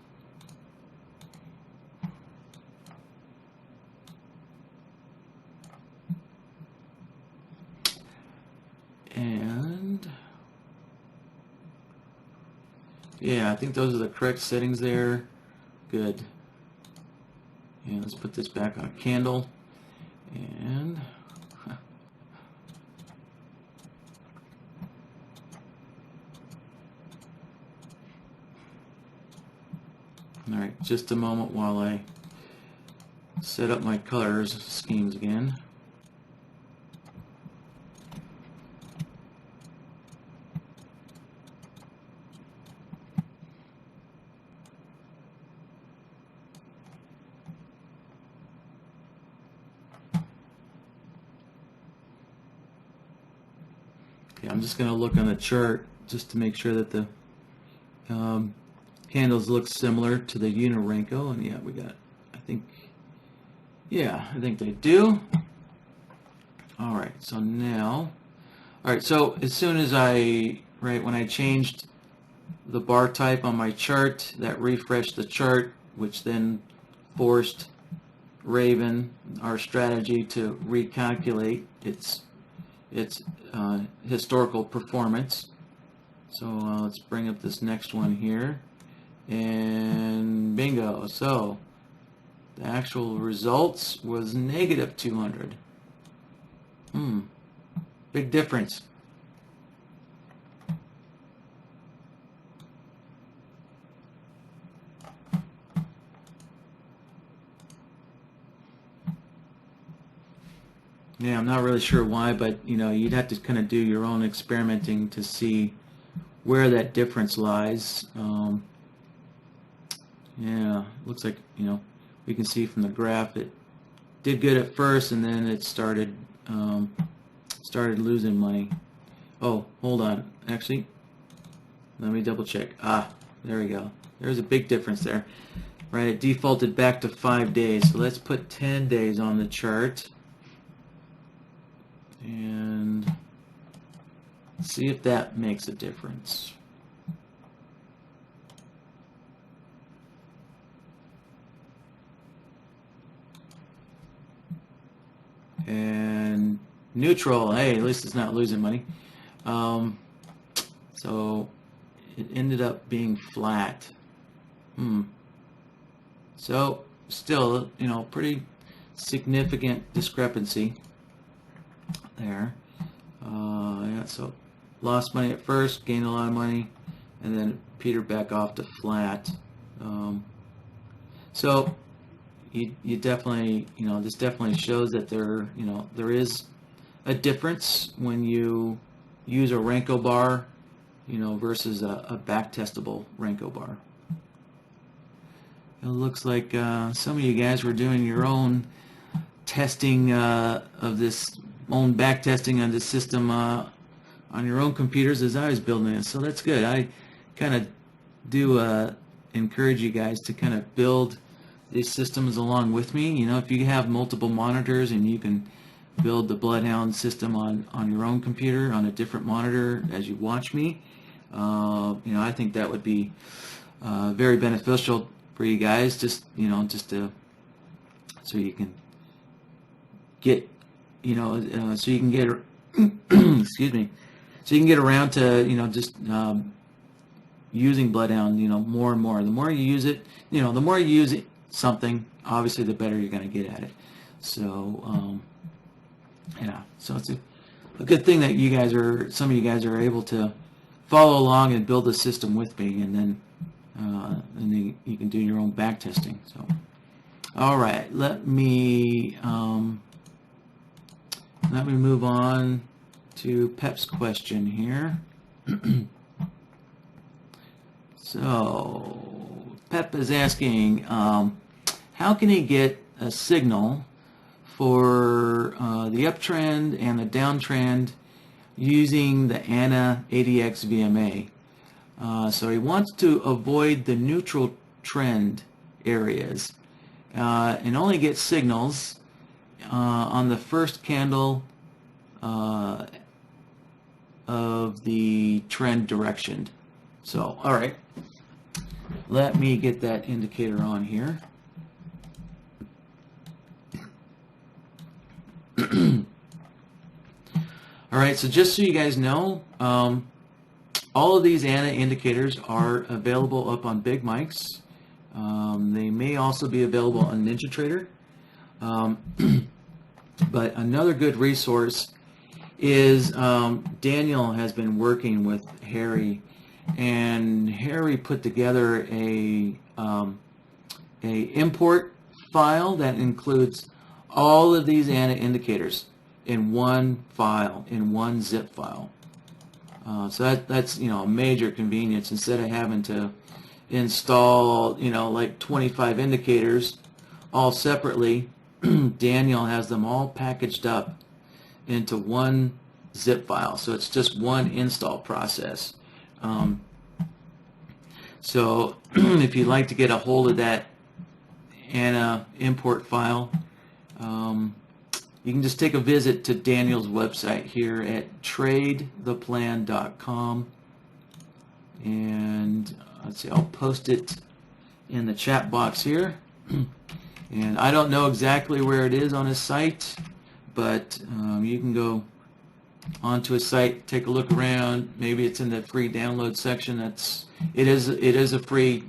And yeah, I think those are the correct settings there. Good. And let's put this back on a candle. And all right, just a moment while I set up my colors schemes again. I'm just going to look on the chart just to make sure that the handles look similar to the UniRenko, and yeah, we got, I think they do. All right, so now, all right, so as soon as when I changed the bar type on my chart, that refreshed the chart, which then forced Raven, our strategy, to recalculate its historical performance. So let's bring up this next one here, and bingo. So the actual results was negative 200. Big difference. Yeah, I'm not really sure why, but you'd have to kind of do your own experimenting to see where that difference lies. Yeah, looks like we can see from the graph it did good at first, and then it started losing money. Oh, hold on. Actually, let me double check. There we go. There's a big difference there. Right, it defaulted back to 5 days. So let's put 10 days on the chart and see if that makes a difference. And neutral, hey, at least it's not losing money. So it ended up being flat. So still, pretty significant discrepancy there. Yeah, so lost money at first, gained a lot of money, and then petered back off to flat. So you definitely, this definitely shows that there is a difference when you use a Renko bar, versus a backtestable Renko bar. It looks like some of you guys were doing your own testing of this, own backtesting of the system on your own computers as I was building it. So that's good. I kind of do encourage you guys to kind of build these systems along with me. If you have multiple monitors and you can build the BloodHound system on your own computer on a different monitor as you watch me, I think that would be very beneficial for you guys. Just so you can get so you can get excuse me, so you can get around to just using BloodHound more and more. The more you use it, the more you use it something, obviously the better you're going to get at it. So yeah, so it's a good thing that some of you guys are able to follow along and build a system with me, and then you can do your own back testing. So all right, let me move on to Pep's question here. So Pep is asking, how can he get a signal for the uptrend and the downtrend using the anaADXVMA? So he wants to avoid the neutral trend areas and only get signals on the first candle of the trend direction. So, all right, let me get that indicator on here. All right, so just so you guys know, all of these ANA indicators are available up on Big Mics. They may also be available on NinjaTrader. But another good resource is Daniel has been working with Harry, and Harry put together a import file that includes all of these ANA indicators in one file, in one zip file. So that's a major convenience. Instead of having to install like 25 indicators all separately, Daniel has them all packaged up into one zip file. So it's just one install process. So if you'd like to get a hold of that ANA import file, you can just take a visit to Daniel's website here at tradetheplan.com, and let's see, I'll post it in the chat box here. And I don't know exactly where it is on his site, but you can go onto a site, take a look around. Maybe it's in the free download section. It is a free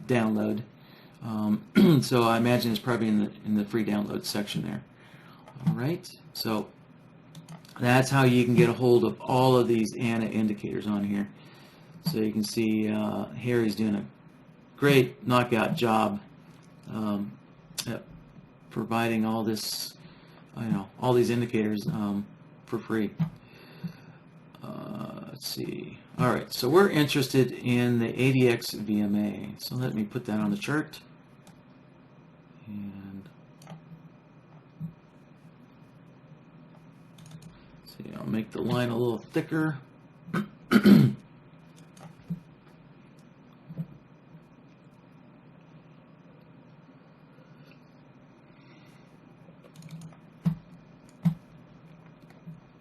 download. So I imagine it's probably in the free download section there. All right, so that's how you can get a hold of all of these ANA indicators on here. So you can see Harry's doing a great knockout job at providing all this, all these indicators for free. Let's see. All right, so we're interested in the ADXVMA. So let me put that on the chart. And see, I'll make the line a little thicker.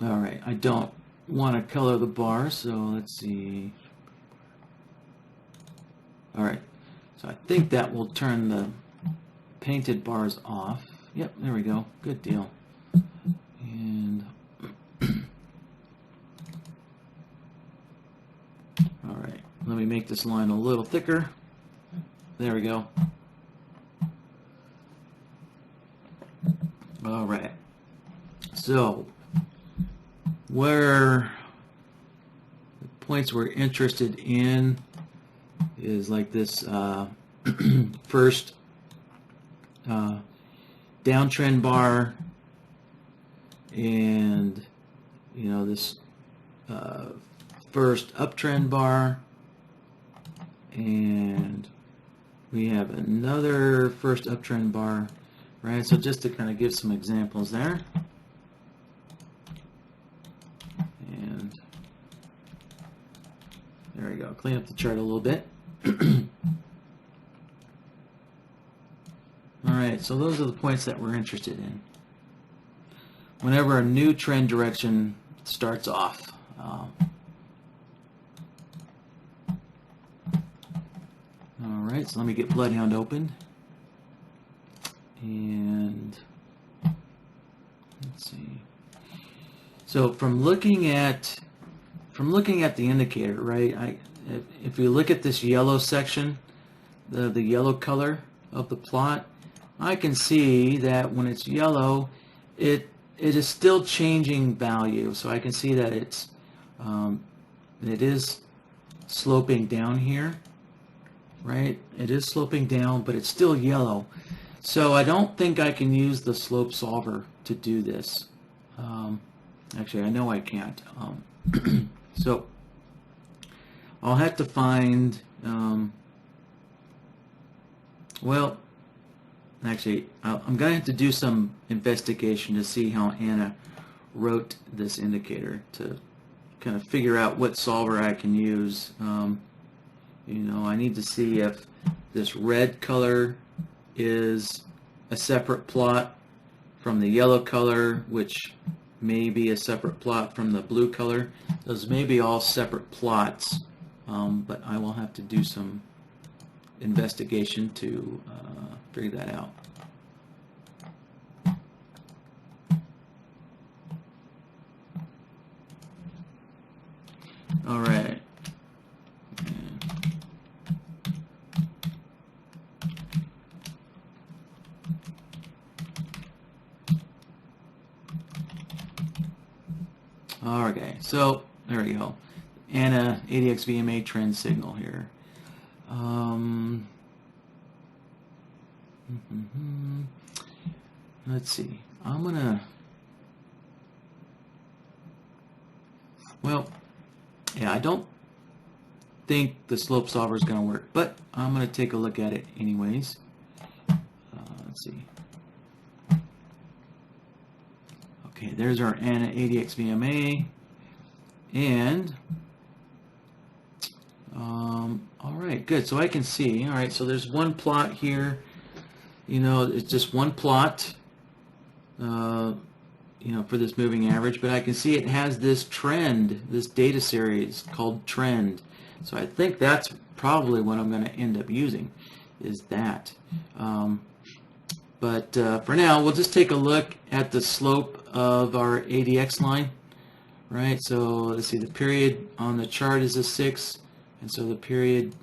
All right, I don't want to color the bar, so let's see. All right, so I think that will turn the painted bars off. Yep, there we go. Good deal. And all right, let me make this line a little thicker. There we go. All right, so where the points we're interested in is like this first downtrend bar, and this first uptrend bar, and we have another first uptrend bar, right? So just to kind of give some examples there. There we go. Clean up the chart a little bit. All right, so those are the points that we're interested in. Whenever a new trend direction starts off. All right, so let me get BloodHound open. And let's see. So from looking at the indicator, right? If you look at this yellow section, the yellow color of the plot, I can see that when it's yellow, it is still changing value. So I can see that it is sloping down here, right? It is sloping down, but it's still yellow. So I don't think I can use the slope solver to do this. Actually, I know I can't. So I'll have to find, well, actually, I'm going to have to do some investigation to see how Anna wrote this indicator to kind of figure out what solver I can use. I need to see if this red color is a separate plot from the yellow color, which may be a separate plot from the blue color. Those may be all separate plots, but I will have to do some investigation to figure that out. All right. Okay, so there we go. anaADXVMA trend signal here. Let's see. I'm gonna. Well, yeah, I don't think the slope solver is going to work, but I'm going to take a look at it anyways. Let's see. Okay, there's our anaADXVMA, and all right, good. So I can see. All right, so there's one plot here. It's just one plot. For this moving average, but I can see it has this trend, this data series called trend. So I think that's probably what I'm going to end up using, is that. But for now, we'll just take a look at the slope of our ADX line, right? So let's see, the period on the chart is a 6, and so the period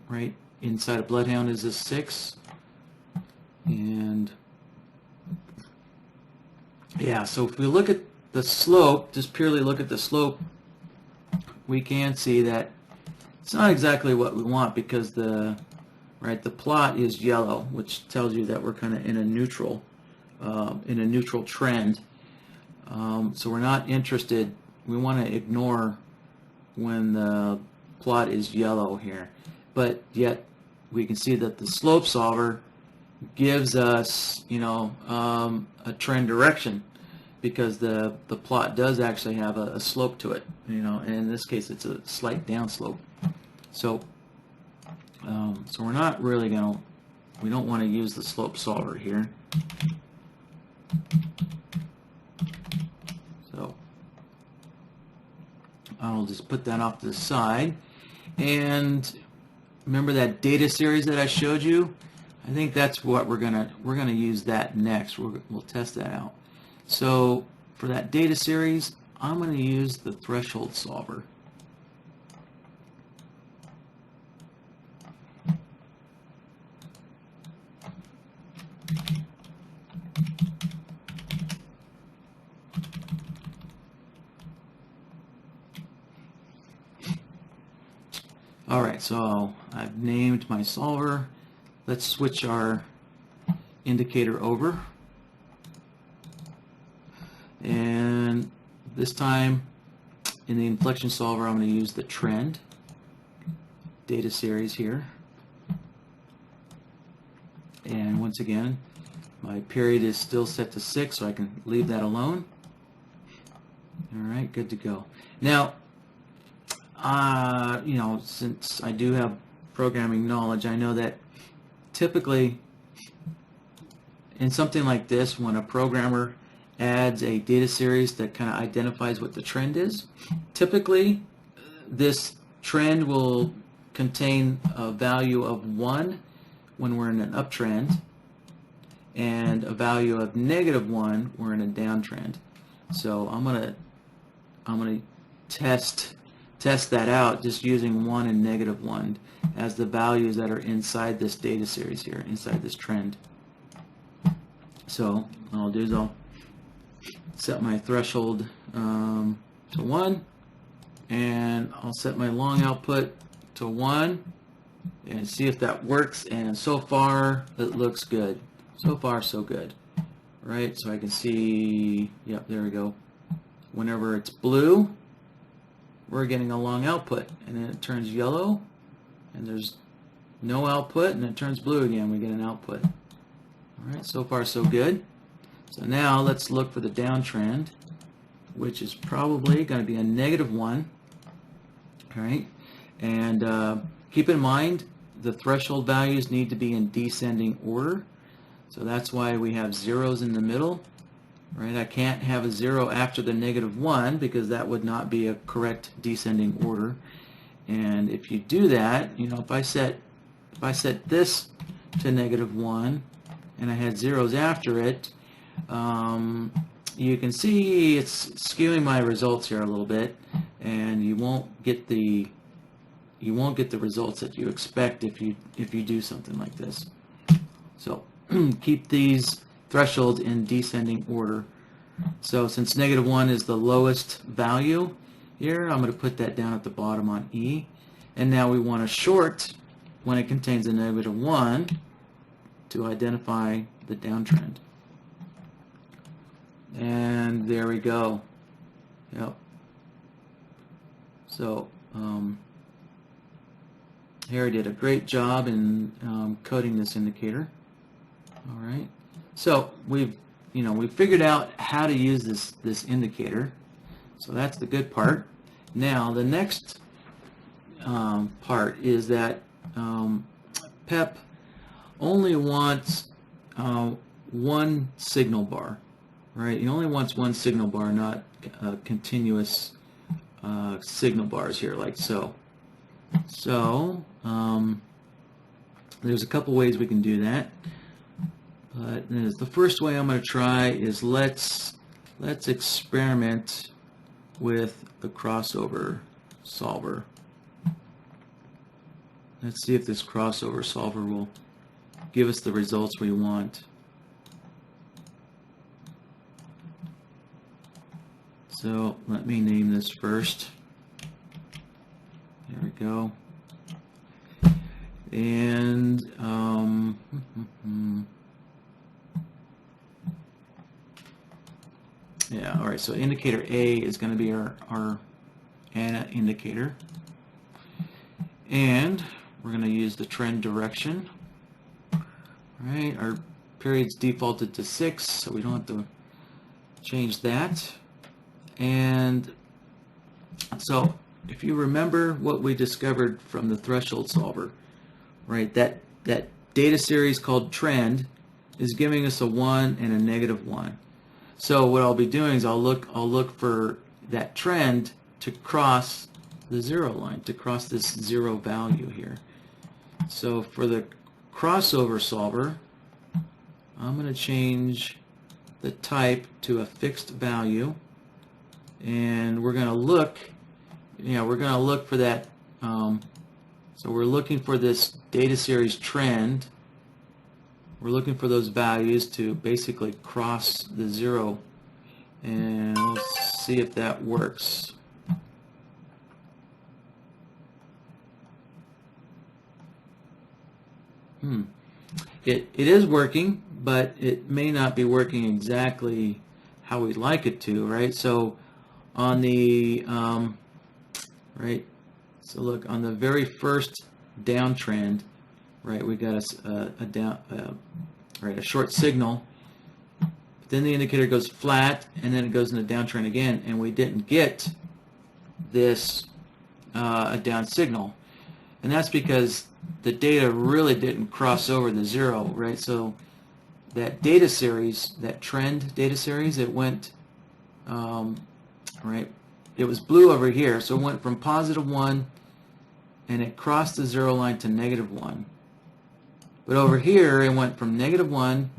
right inside of BloodHound is a 6, and yeah, so if we look at the slope, just purely look at the slope, we can see that it's not exactly what we want, because the plot is yellow, which tells you that we're kind of in a neutral trend. So we're not interested. We want to ignore when the plot is yellow here, but yet we can see that the slope solver gives us, a trend direction, because the plot does actually have a slope to it, and in this case it's a slight downslope. So so we're not really we don't want to use the slope solver here. So I'll just put that off to the side. And remember that data series that I showed you? I think that's what we're gonna use that next. We'll test that out. So for that data series, I'm going to use the threshold solver. Alright, so I've named my solver. Let's switch our indicator over. And this time in the inflection solver, I'm going to use the trend data series here. And once again, my period is still set to 6, so I can leave that alone. Alright, good to go. Now, since I do have programming knowledge, I know that typically in something like this, when a programmer adds a data series that kind of identifies what the trend is, typically this trend will contain a value of 1 when we're in an uptrend, and a value of -1 when we're in a downtrend. So I'm gonna test that out just using 1 and -1 as the values that are inside this data series here, inside this trend. So what I'll do is I'll set my threshold to 1, and I'll set my long output to 1 and see if that works. And so far it looks good. So far so good. Right, so I can see, yep, there we go. Whenever it's blue, we're getting a long output, and then it turns yellow and there's no output, and it turns blue again, we get an output. Alright, so far so good. So now let's look for the downtrend, which is probably going to be a -1. Alright, and keep in mind the threshold values need to be in descending order, so that's why we have zeros in the middle. Right, I can't have a 0 after the -1 because that would not be a correct descending order. And if you do that, if I set this to -1 and I had zeros after it, you can see it's skewing my results here a little bit, and you won't get the results that you expect if you do something like this. So keep these thresholds in descending order. So since -1 is the lowest value here, I'm going to put that down at the bottom on E. And now we want to short when it contains a -1 to identify the downtrend. And there we go. Yep. So Harry did a great job in coding this indicator. All right. So we've figured out how to use this indicator. So that's the good part. Now the next part is that PEP only wants one signal bar, right? He only wants one signal bar, not continuous signal bars here, like so. So there's a couple ways we can do that. But the first way I'm going to try is let's experiment with the crossover solver. Let's see if this crossover solver will give us the results we want. So let me name this first. There we go. And yeah, all right, so indicator A is going to be our ANA indicator. And we're going to use the trend direction. All right, our period's defaulted to 6, so we don't have to change that. And so if you remember what we discovered from the threshold solver, right, that data series called trend is giving us a 1 and a -1. So what I'll be doing is I'll look for that trend to cross the 0 line, to cross this 0 value here. So for the crossover solver, I'm going to change the type to a fixed value, and we're going to look, for that. So we're looking for this data series trend. We're looking for those values to basically cross the 0, and we'll see if that works. It is working, but it may not be working exactly how we'd like it to, right? So on the so look, on the very first downtrend, right, we got a short signal. But then the indicator goes flat, and then it goes in a downtrend again, and we didn't get this a down signal, and that's because the data really didn't cross over the 0, right? So that data series, that trend data series, it went right. It was blue over here, so it went from +1 and it crossed the 0 line to -1. But over here, it went from -1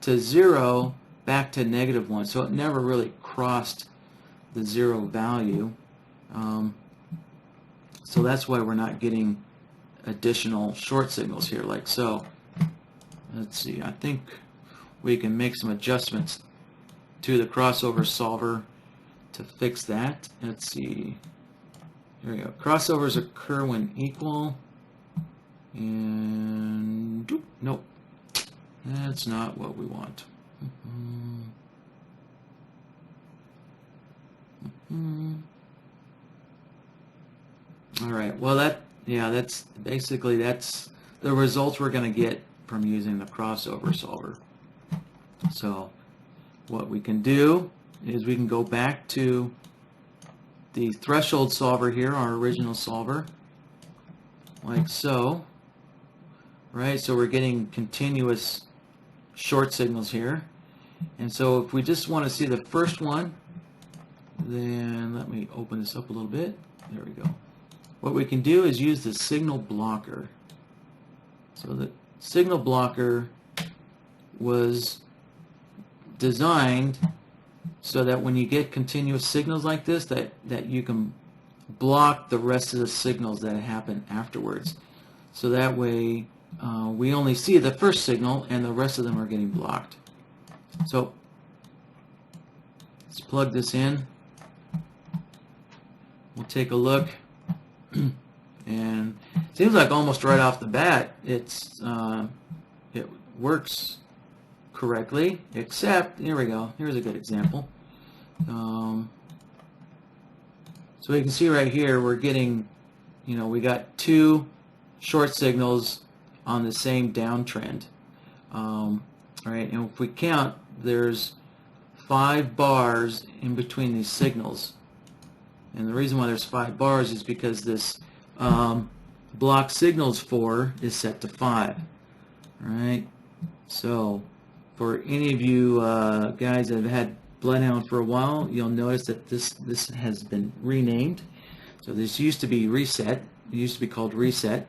to 0 back to -1, so it never really crossed the 0 value. So that's why we're not getting additional short signals here, like so. Let's see, I think we can make some adjustments to the crossover solver to fix that. Let's see. Here we go. Crossovers occur when equal. And nope, that's not what we want. All right. Well, that's basically the results we're going to get from using the crossover solver. So what we can do is we can go back to the threshold solver here, our original solver, like so. Right, so we're getting continuous short signals here. And so if we just want to see the first one, then let me open this up a little bit. There we go. What we can do is use the signal blocker. So the signal blocker was designed so that when you get continuous signals like this, that you can block the rest of the signals that happen afterwards. So that way we only see the first signal and the rest of them are getting blocked. So let's plug this in. We'll take a look. And it seems like almost right off the bat it works correctly, except, here we go, here's a good example. So we can see right here we're getting, we got 2 short signals on the same downtrend. Right, and if we count, there's 5 bars in between these signals. And the reason why there's 5 bars is because this block signals for is set to 5. Right? So for any of you guys that have had BloodHound for a while, you'll notice that this has been renamed. So this used to be reset. It used to be called reset,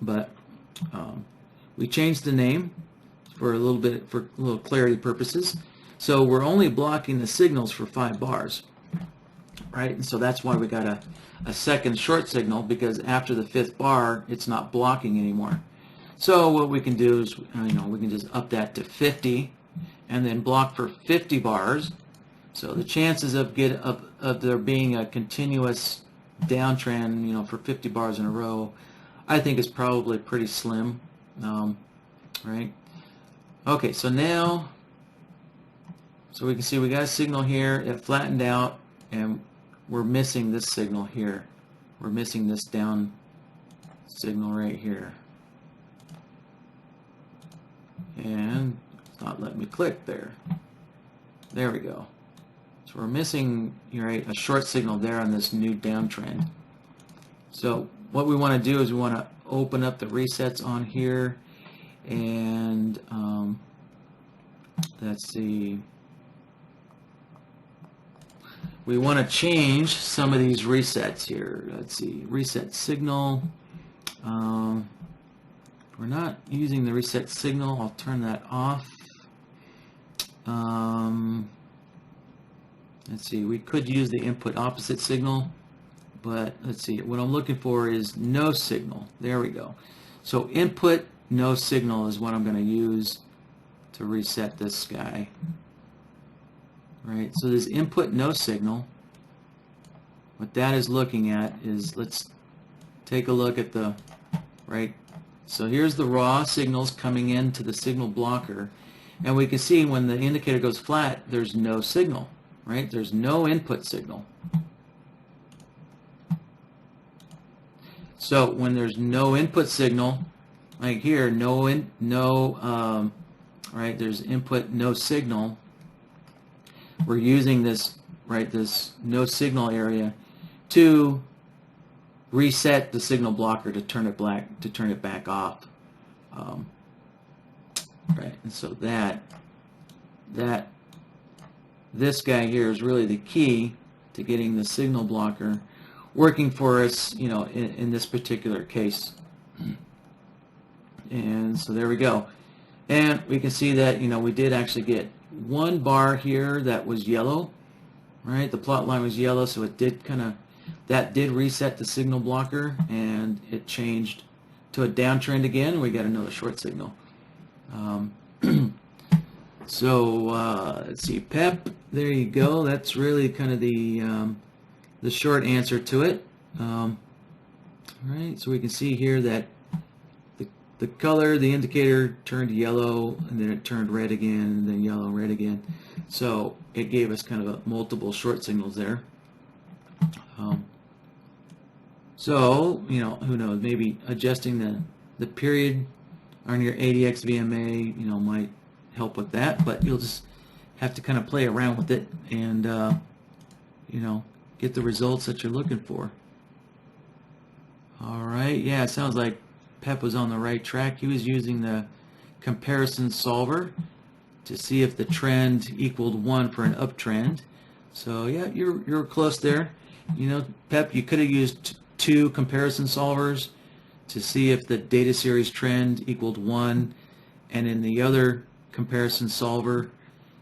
but we changed the name for a little clarity purposes. So we're only blocking the signals for 5 bars. right? And so that's why we got a second short signal, because after the 5th bar, it's not blocking anymore. So what we can do is, we can just up that to 50 and then block for 50 bars. So the chances of there being a continuous downtrend, for 50 bars in a row, I think is probably pretty slim, right? Okay, so now, we can see we got a signal here. It flattened out, and we're missing this signal here. We're missing this down signal right here. And it's not letting me click there. There we go. So we're missing, right, a short signal there on this new downtrend. So what we want to do is we want to open up the resets on here, and let's see. We want to change some of these resets here. Let's see, reset signal. We're not using the reset signal. I'll turn that off. Let's see, we could use the input opposite signal, but let's see, what I'm looking for is no signal. There we go. So input no signal is what I'm going to use to reset this guy. Right, so this input no signal, what that is looking at is, let's take a look at the, right, so here's the raw signals coming into the signal blocker, and we can see when the indicator goes flat, there's no signal, right? There's no input signal. So when there's no input signal, like here, right, there's input no signal. We're using this, right, this no signal area to reset the signal blocker to turn it back off. Right, and so this guy here is really the key to getting the signal blocker working for us, in this particular case. And so there we go. And we can see that, we did actually get one bar here that was yellow, right? The plot line was yellow, so it did that did reset the signal blocker, and it changed to a downtrend again. We got another short signal. Let's see, PEP, there you go. That's really kind of the short answer to it. Right, so we can see here that the color, the indicator turned yellow, and then it turned red again, and then yellow, red again. So it gave us kind of multiple short signals there. So, who knows, maybe adjusting the period on your ADXVMA, might help with that, but you'll just have to kind of play around with it and, get the results that you're looking for. All right, yeah, it sounds like Pep was on the right track. He was using the comparison solver to see if the trend equaled 1 for an uptrend. So yeah, you're close there. Pep, you could have used 2 comparison solvers to see if the data series trend equaled 1, and in the other comparison solver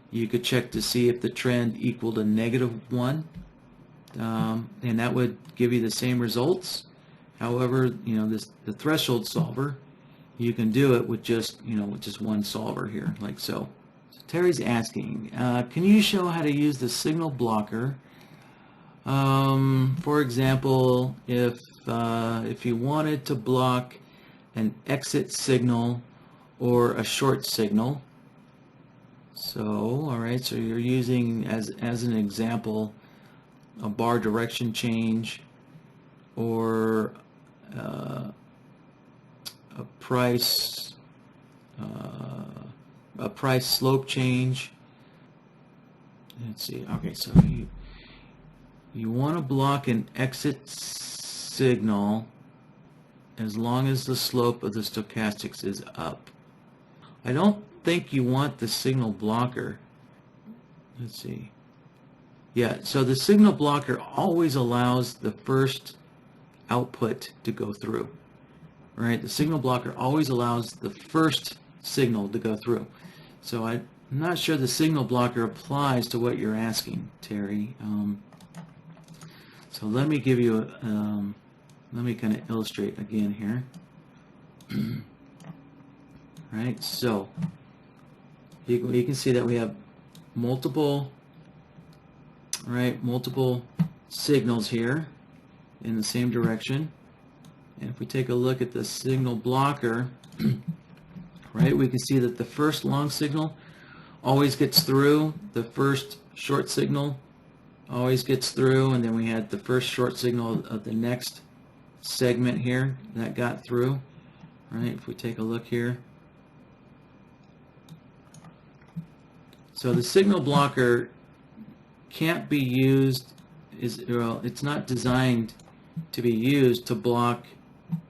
you could check to see if the trend equaled a -1, and that would give you the same results. However, the threshold solver, you can do it with just one solver here, like so. So Terry's asking, can you show how to use the signal blocker? For example, if you wanted to block an exit signal or a short signal. So, all right, so you're using as an example a bar direction change, or a price slope change. Let's see. Okay, so you want to block an exit signal as long as the slope of the stochastics is up. I don't think you want the signal blocker. Let's see. Yeah, so the signal blocker always allows the first output to go through. Right? The signal blocker always allows the first signal to go through. So I'm not sure the signal blocker applies to what you're asking, Terry. So let me give you, let me kind of illustrate again here. Right, so you can see that we have multiple, right, multiple signals here in the same direction. And if we take a look at the signal blocker, right, we can see that the first long signal always gets through, the first short signal always gets through, and then we had the first short signal of the next segment here that got through. Right, if we take a look here. So the signal blocker can't be used, well, it's not designed to be used to block,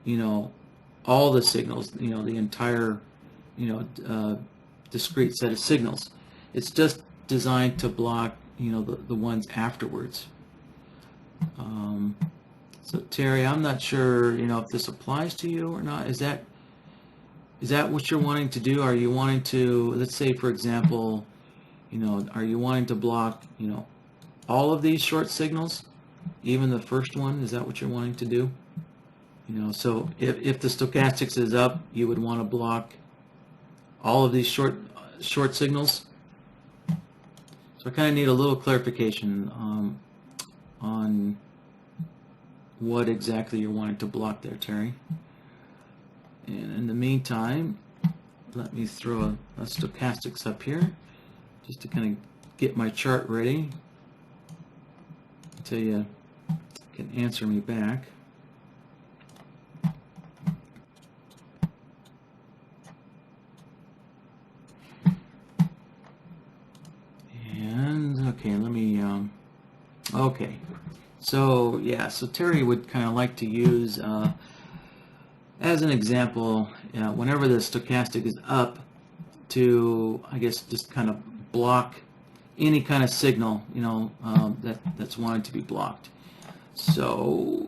you know, all the signals, you know, the entire, you know, discrete set of signals. It's just designed to block, you know, the ones afterwards. So Terry, I'm not sure, you know, if this applies to you or not. Is that what you're wanting to do? Are you wanting to, let's say for example, you know, are you wanting to block, you know, all of these short signals, even the first one? Is that what you're wanting to do? You know, so if the stochastics is up, you would want to block all of these short signals. So I kind of need a little clarification on what exactly you're wanting to block there, Terry. And in the meantime, let me throw a stochastics up here just to kind of get my chart ready until you can answer me back. And okay, let me okay. So yeah, so Terry would kind of like to use as an example, whenever the stochastic is up, to, I guess, just kind of block any kind of signal, you know, that's wanted to be blocked. So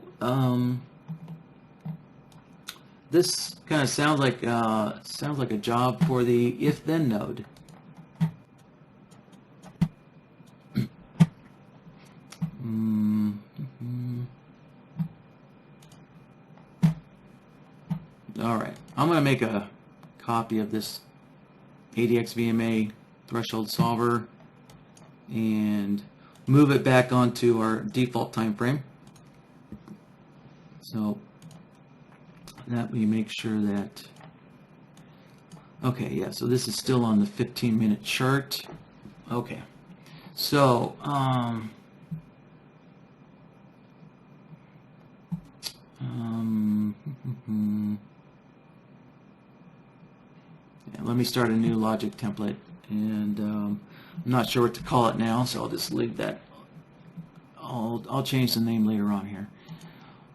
this kind of sounds like a job for the if-then node. All right, I'm going to make a copy of this anaADXVMA threshold solver and move it back onto our default time frame. So that we make sure that, okay, yeah, so this is still on the 15-minute chart. Okay, so let me start a new logic template, and I'm not sure what to call it now, so I'll just leave that. I'll change the name later on here.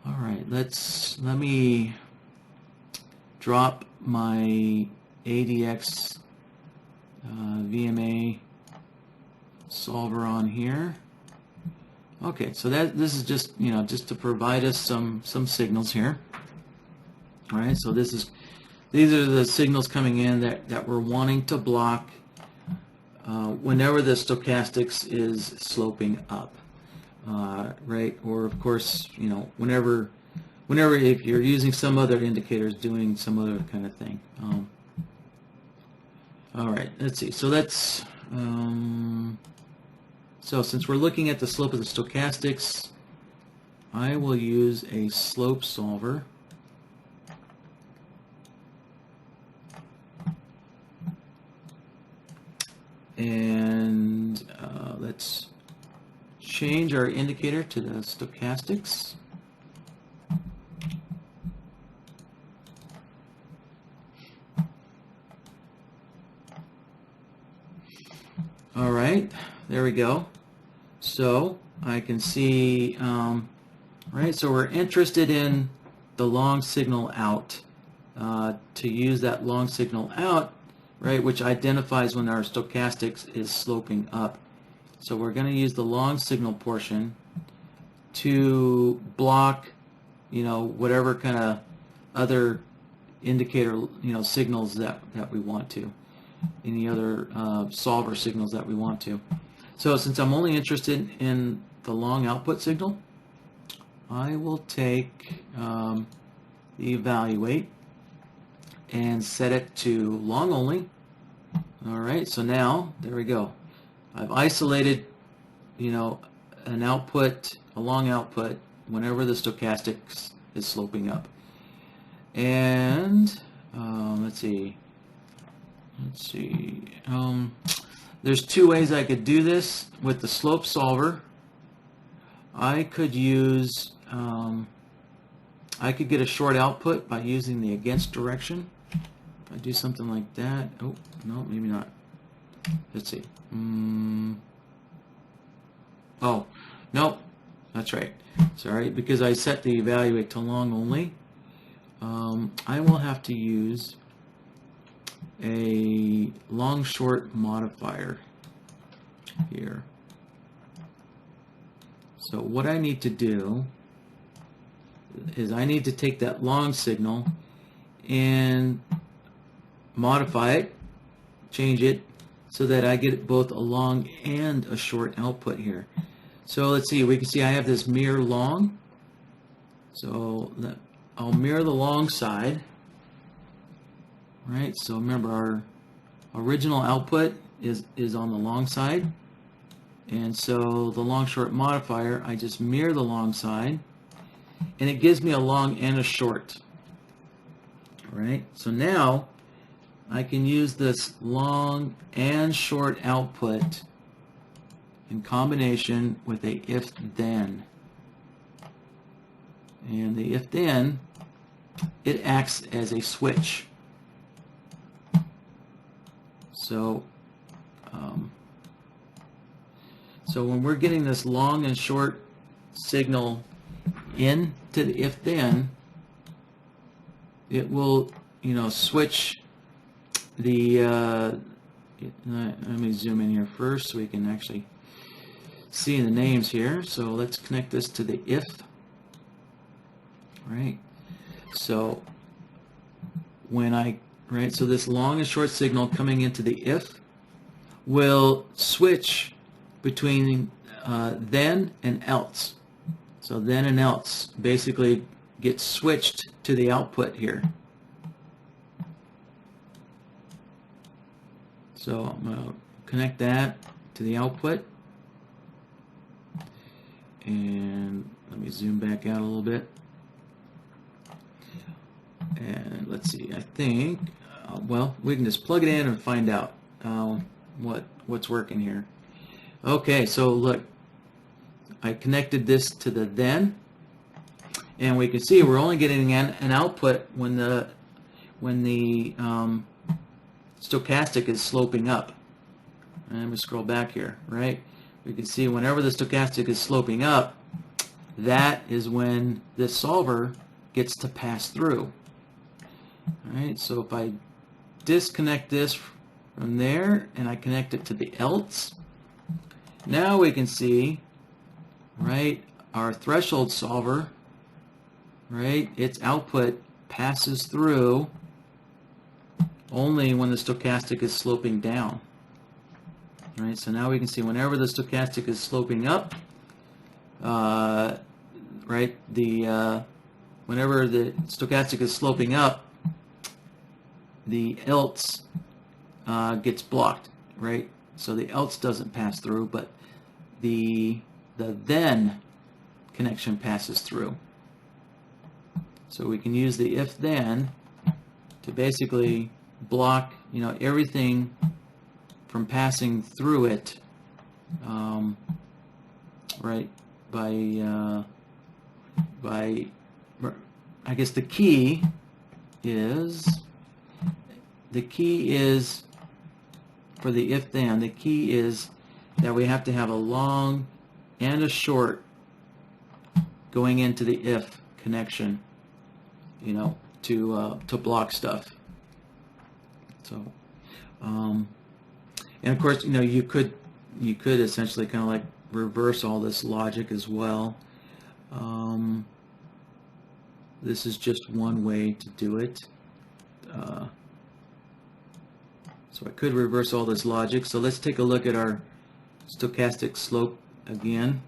All right, let me drop my ADX VMA solver on here. Okay, so this is just, you know, just to provide us some signals here. All right, so these are the signals coming in that we're wanting to block whenever the stochastics is sloping up, right? Or of course, you know, whenever if you're using some other indicators doing some other kind of thing. All right, let's see. So that's so since we're looking at the slope of the stochastics, I will use a slope solver. And let's change our indicator to the stochastics. All right, there we go. So I can see, right, so we're interested in the long signal out. To use that long signal out, right, which identifies when our stochastics is sloping up. So we're going to use the long signal portion to block, you know, whatever kind of other indicator, you know, signals that we want to, any other solver signals that we want to. So since I'm only interested in the long output signal, I will take the evaluate and set it to long only. Alright, so now, there we go. I've isolated, an output, a long output, whenever the stochastic is sloping up. And, let's see, there's two ways I could do this with the slope solver. I could use, I could get a short output by using the against direction. If I do something like that, oh, no, maybe not. Let's see. Oh, no, that's right. Sorry, because I set the evaluate to long only. I will have to use a long-short modifier here. So what I need to do is I need to take that long signal and modify it, change it, so that I get both a long and a short output here. So let's see, we can see I have this mirror long. So I'll mirror the long side. Right, so remember our original output is on the long side. And so the long short modifier, I just mirror the long side. And it gives me a long and a short. Alright, so now I can use this long and short output in combination with a if-then. And the if-then, it acts as a switch. So when we're getting this long and short signal into the if-then, it will, switch the, let me zoom in here first so we can actually see the names here. So let's connect this to the if. Right. So so this long and short signal coming into the if will switch between then and else. So then and else basically gets switched to the output here. So I'm going to connect that to the output. And let me zoom back out a little bit. And let's see, I think, well, we can just plug it in and find out what's working here. Okay, so look, I connected this to the then, and we can see we're only getting an output when the stochastic is sloping up. And let me scroll back here, right? We can see whenever the stochastic is sloping up, that is when this solver gets to pass through. Alright, so if I disconnect this from there and I connect it to the else, now we can see, right, our threshold solver, right, its output passes through only when the stochastic is sloping down. Right, so now we can see whenever the stochastic is sloping up, right, whenever the stochastic is sloping up, the else gets blocked, right? So the else doesn't pass through, but the then connection passes through. So we can use the if-then to basically block, everything from passing through it, right? By I guess the key is for the if-then. The key is that we have to have a long and a short going into the if connection, to block stuff. So, and of course, you could essentially kind of like reverse all this logic as well. This is just one way to do it. So I could reverse all this logic. So let's take a look at our stochastic slope again.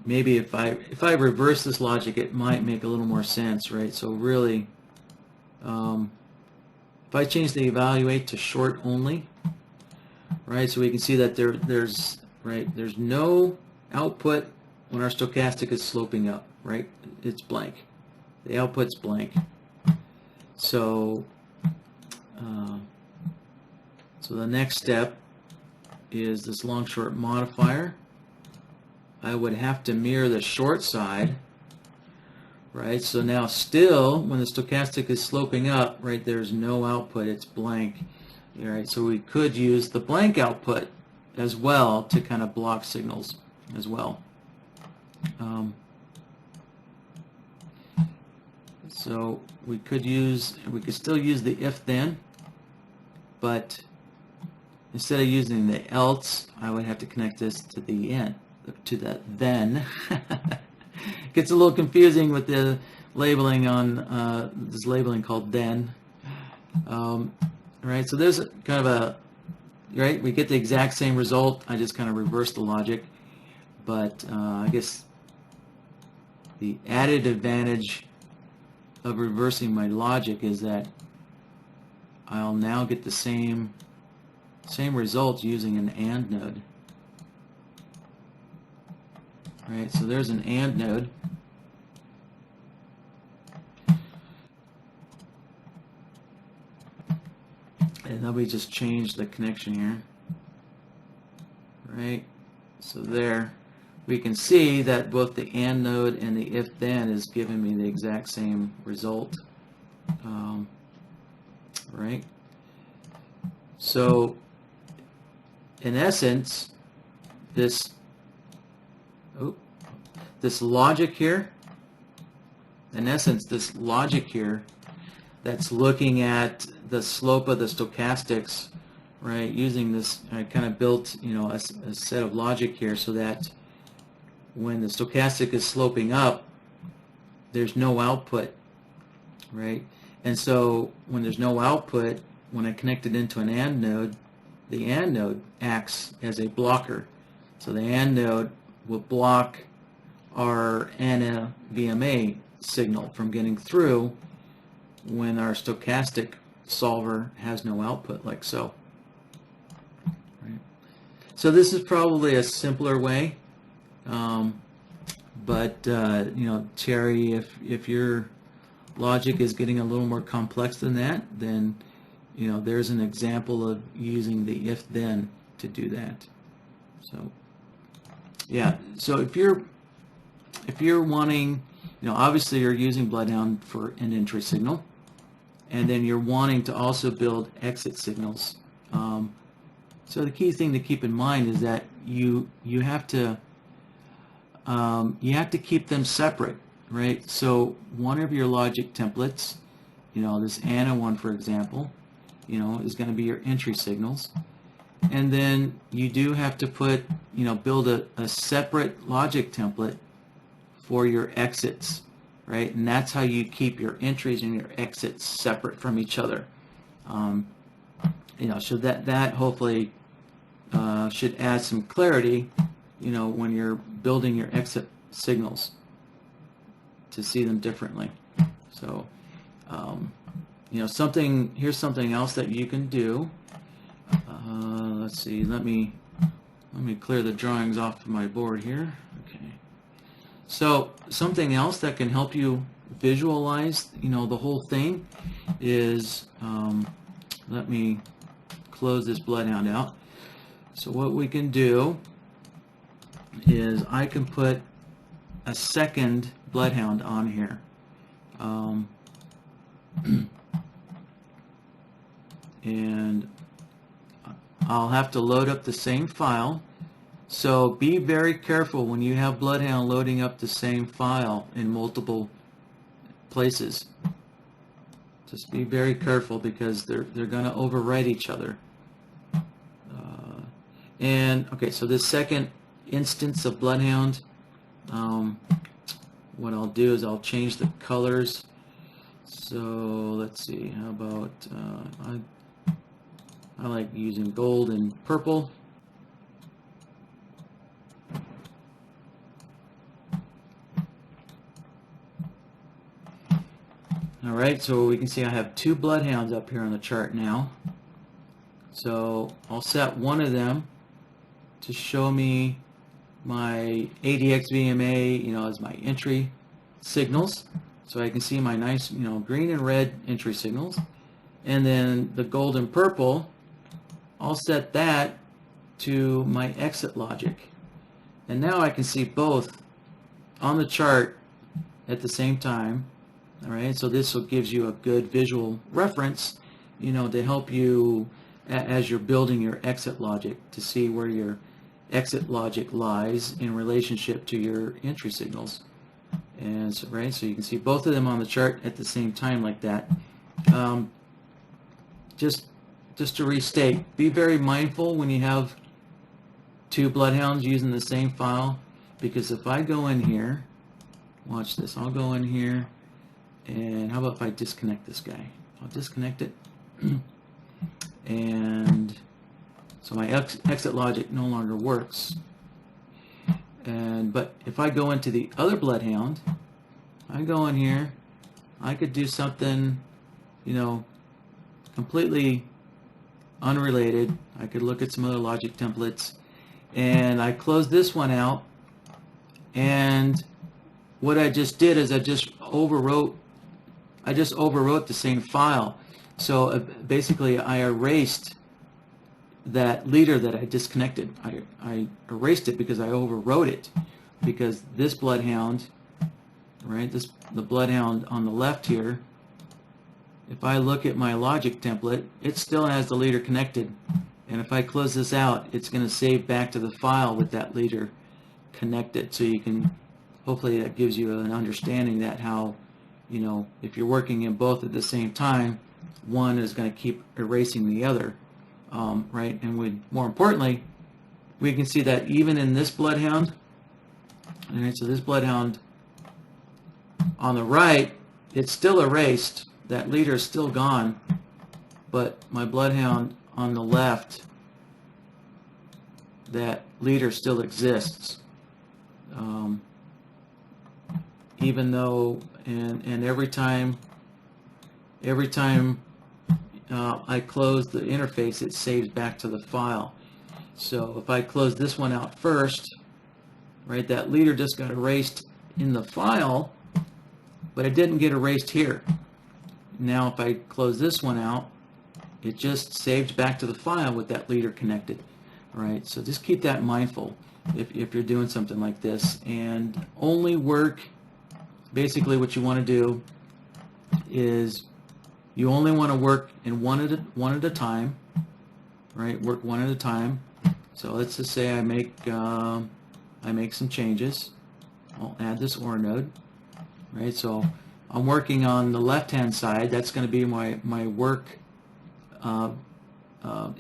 maybe if I reverse this logic, it might make a little more sense, right? So really, if I change the evaluate to short only, right? So we can see that there's no output when our stochastic is sloping up, right? It's blank. The output's blank. So so the next step is this long short modifier. I would have to mirror the short side, right? So now still, when the stochastic is sloping up, right, there's no output, it's blank. All right, so we could use the blank output as well to kind of block signals as well. So we could still use the if then, but instead of using the else, I would have to connect this to the end, to the then. It gets a little confusing with the labeling on this labeling called then. Right, so there's kind of a, right, we get the exact same result. I just kind of reverse the logic, but I guess the added advantage of reversing my logic is that I'll now get the same results using an AND node. Right, so there's an AND node. And then we just change the connection here. Right, so there we can see that both the AND node and the if then is giving me the exact same result. Right, so in essence, this logic here, that's looking at the slope of the stochastics, right? Using this, I kind of built, a set of logic here so that when the stochastic is sloping up, there's no output, right? And so when there's no output, when I connect it into an AND node, the AND node acts as a blocker. So the AND node will block our anaVMA signal from getting through when our stochastic solver has no output, like so. Right. So this is probably a simpler way, but Terry, if your logic is getting a little more complex than that, then there's an example of using the if then to do that. So yeah, so if you're wanting, obviously you're using BloodHound for an entry signal, and then you're wanting to also build exit signals. So the key thing to keep in mind is that you have to keep them separate, right? So one of your logic templates, this ana one, for example, is going to be your entry signals, and then you do have to put, build a separate logic template for your exits, right? And that's how you keep your entries and your exits separate from each other. So that hopefully should add some clarity, when you're building your exit signals to see them differently. So, here's something else that you can do. Let's see. Let me clear the drawings off of my board here. Okay. So something else that can help you visualize, the whole thing is, let me close this BloodHound out. So what we can do is I can put a second BloodHound on here. And I'll have to load up the same file. So be very careful when you have BloodHound loading up the same file in multiple places. Just be very careful because they're going to overwrite each other. Okay, so this second instance of BloodHound, what I'll do is I'll change the colors. So let's see, how about I like using gold and purple. Alright, so we can see I have two bloodhounds up here on the chart now. So I'll set one of them to show me my ADXVMA, as my entry signals. So I can see my nice, green and red entry signals. And then the gold and purple, I'll set that to my exit logic. And now I can see both on the chart at the same time. Alright, so this gives you a good visual reference, to help you as you're building your exit logic to see where your exit logic lies in relationship to your entry signals. And so, so you can see both of them on the chart at the same time like that. Just to restate, be very mindful when you have two bloodhounds using the same file, because if I go in here, watch this, I'll go in here, and how about if I disconnect this guy? I'll disconnect it, and so my exit logic no longer works. But if I go into the other bloodhound, I go in here, I could do something, completely unrelated. I could look at some other logic templates, and I close this one out, and what I just did is I just overwrote the same file. So basically I erased that leader that I disconnected. I erased it because I overwrote it, because this bloodhound, the bloodhound on the left here, if I look at my logic template, it still has the leader connected, and if I close this out, it's going to save back to the file with that leader connected. So you can, hopefully that gives you an understanding that how, if you're working in both at the same time, one is going to keep erasing the other, and more importantly, we can see that even in this bloodhound, so this bloodhound on the right, it's still erased, that leader is still gone, but my bloodhound on the left, that leader still exists, even though, and every time I close the interface, it saves back to the file. So if I close this one out first, that leader just got erased in the file, but it didn't get erased here. Now if I close this one out, it just saved back to the file with that leader connected. So just keep that mindful if you're doing something like this, and only work, basically what you want to do is you only want to work in one at a time, work one at a time. So let's just say I make some changes. I'll add this OR node, so I'm working on the left hand side. That's going to be my work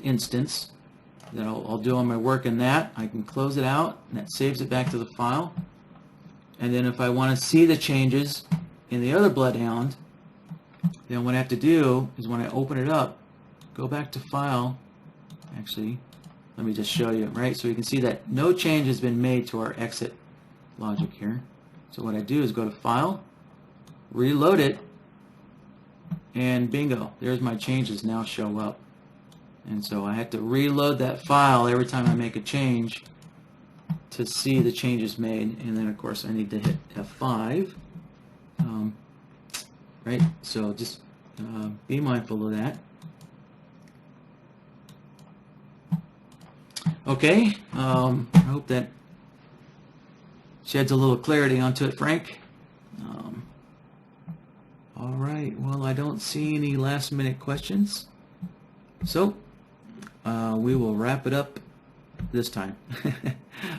instance that I'll do on my work in that. I can close it out, and that saves it back to the file. And then if I want to see the changes in the other bloodhound, then what I have to do is when I open it up, go back to file. Actually, let me just show you, so you can see that no change has been made to our exit logic here. So what I do is go to file, reload it, and bingo, there's my changes now show up. And so I have to reload that file every time I make a change to see the changes made, and then of course I need to hit F5. So just be mindful of that. Okay, I hope that sheds a little clarity onto it, Frank. All right, well, I don't see any last minute questions, so we will wrap it up this time.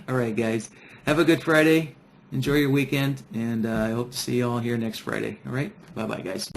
All right, guys, have a good Friday. Enjoy your weekend, and I hope to see you all here next Friday. All right, bye-bye, guys.